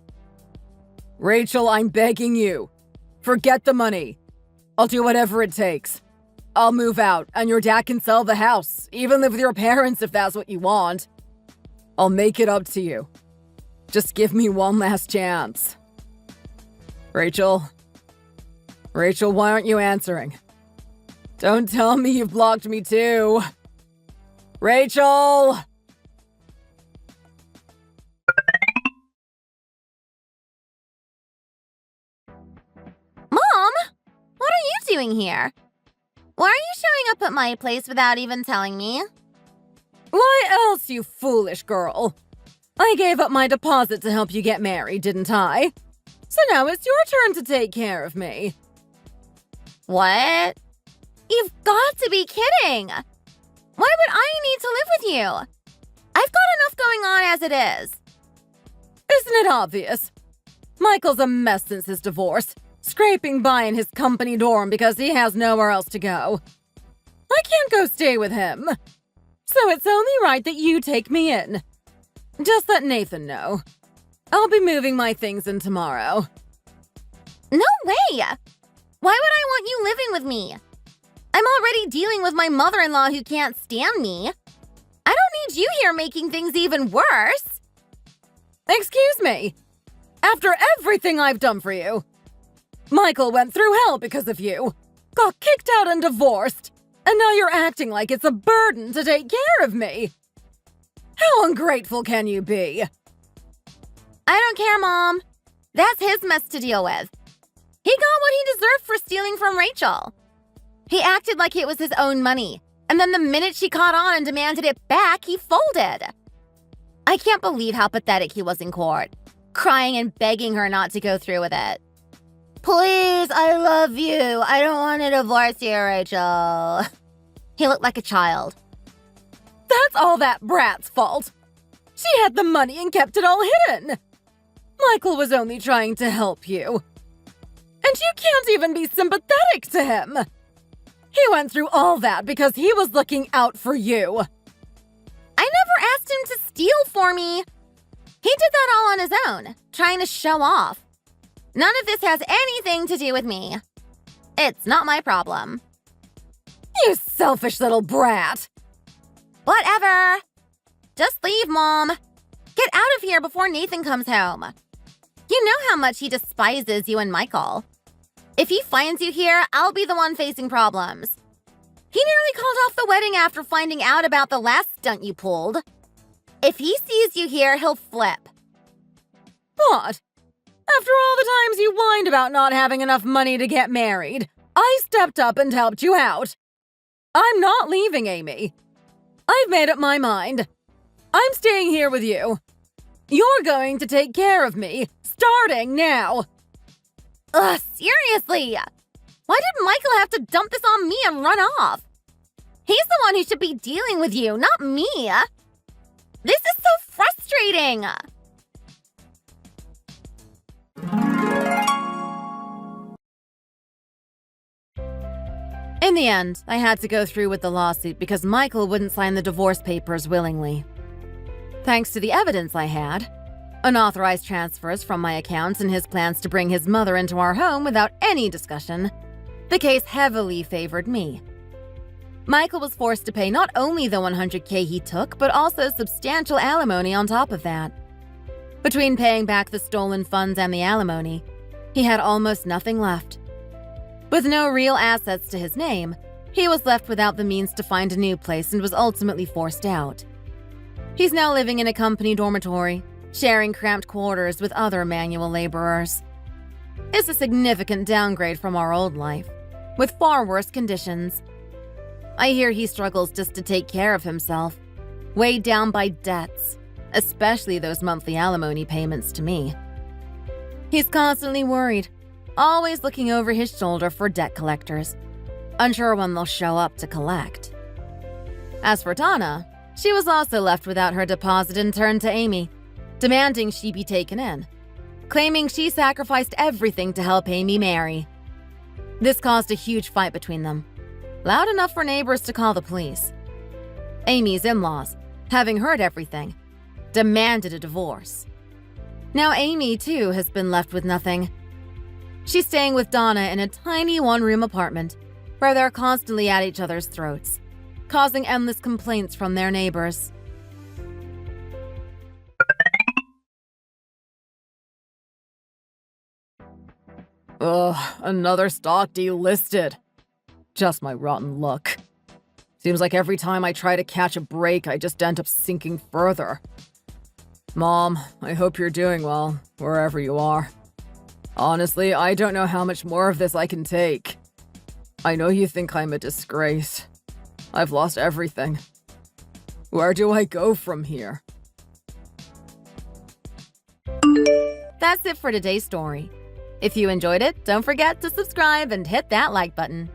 Rachel, I'm begging you. Forget the money. I'll do whatever it takes. I'll move out, and your dad can sell the house, even live with your parents if that's what you want. I'll make it up to you. Just give me one last chance. Rachel? Rachel, why aren't you answering? Don't tell me you've blocked me too. Rachel! Mom? What are you doing here? Why are you showing up at my place without even telling me? Why else, you foolish girl? I gave up my deposit to help you get married, didn't I? So now it's your turn to take care of me. What? You've got to be kidding! Why would I need to live with you? I've got enough going on as it is. Isn't it obvious? Michael's a mess since his divorce, scraping by in his company dorm because he has nowhere else to go. I can't go stay with him. So it's only right that you take me in. Just let Nathan know. I'll be moving my things in tomorrow. No way! Why would I want you living with me? I'm already dealing with my mother-in-law who can't stand me. I don't need you here making things even worse. Excuse me. After everything I've done for you. Michael went through hell because of you. Got kicked out and divorced. And now you're acting like it's a burden to take care of me. How ungrateful can you be? I don't care, Mom. That's his mess to deal with. He got what he deserved for stealing from Rachel. He acted like it was his own money, and then the minute she caught on and demanded it back, he folded. I can't believe how pathetic he was in court, crying and begging her not to go through with it. Please, I love you. I don't want to divorce you, Rachel. He looked like a child. That's all that brat's fault. She had the money and kept it all hidden. Michael was only trying to help you. And you can't even be sympathetic to him. He went through all that because he was looking out for you. I never asked him to steal for me. He did that all on his own, trying to show off. None of this has anything to do with me. It's not my problem. You selfish little brat. Whatever. Just leave, Mom. Get out of here before Nathan comes home. You know how much he despises you and Michael. If he finds you here, I'll be the one facing problems. He nearly called off the wedding after finding out about the last stunt you pulled. If he sees you here, he'll flip. What? After all the times you whined about not having enough money to get married, I stepped up and helped you out. I'm not leaving, Amy. I've made up my mind. I'm staying here with you. You're going to take care of me, starting now. Ugh, seriously! Why did Michael have to dump this on me and run off? He's the one who should be dealing with you, not me. This is so frustrating. In the end, I had to go through with the lawsuit because Michael wouldn't sign the divorce papers willingly. Thanks to the evidence I had, unauthorized transfers from my accounts and his plans to bring his mother into our home without any discussion, the case heavily favored me. Michael was forced to pay not only the $100K he took, but also substantial alimony on top of that. Between paying back the stolen funds and the alimony, he had almost nothing left. With no real assets to his name, he was left without the means to find a new place and was ultimately forced out. He's now living in a company dormitory, sharing cramped quarters with other manual laborers. It's a significant downgrade from our old life, with far worse conditions. I hear he struggles just to take care of himself, weighed down by debts, especially those monthly alimony payments to me. He's constantly worried, always looking over his shoulder for debt collectors, unsure when they'll show up to collect. As for Donna, she was also left without her deposit and turned to Amy, demanding she be taken in, claiming she sacrificed everything to help Amy marry. This caused a huge fight between them, loud enough for neighbors to call the police. Amy's in-laws, having heard everything, demanded a divorce. Now Amy, too, has been left with nothing. She's staying with Donna in a tiny one-room apartment where they're constantly at each other's throats, causing endless complaints from their neighbors. Ugh, another stock delisted. Just my rotten luck. Seems like every time I try to catch a break, I just end up sinking further. Mom, I hope you're doing well, wherever you are. Honestly, I don't know how much more of this I can take. I know you think I'm a disgrace. I've lost everything. Where do I go from here? That's it for today's story. If you enjoyed it, don't forget to subscribe and hit that like button.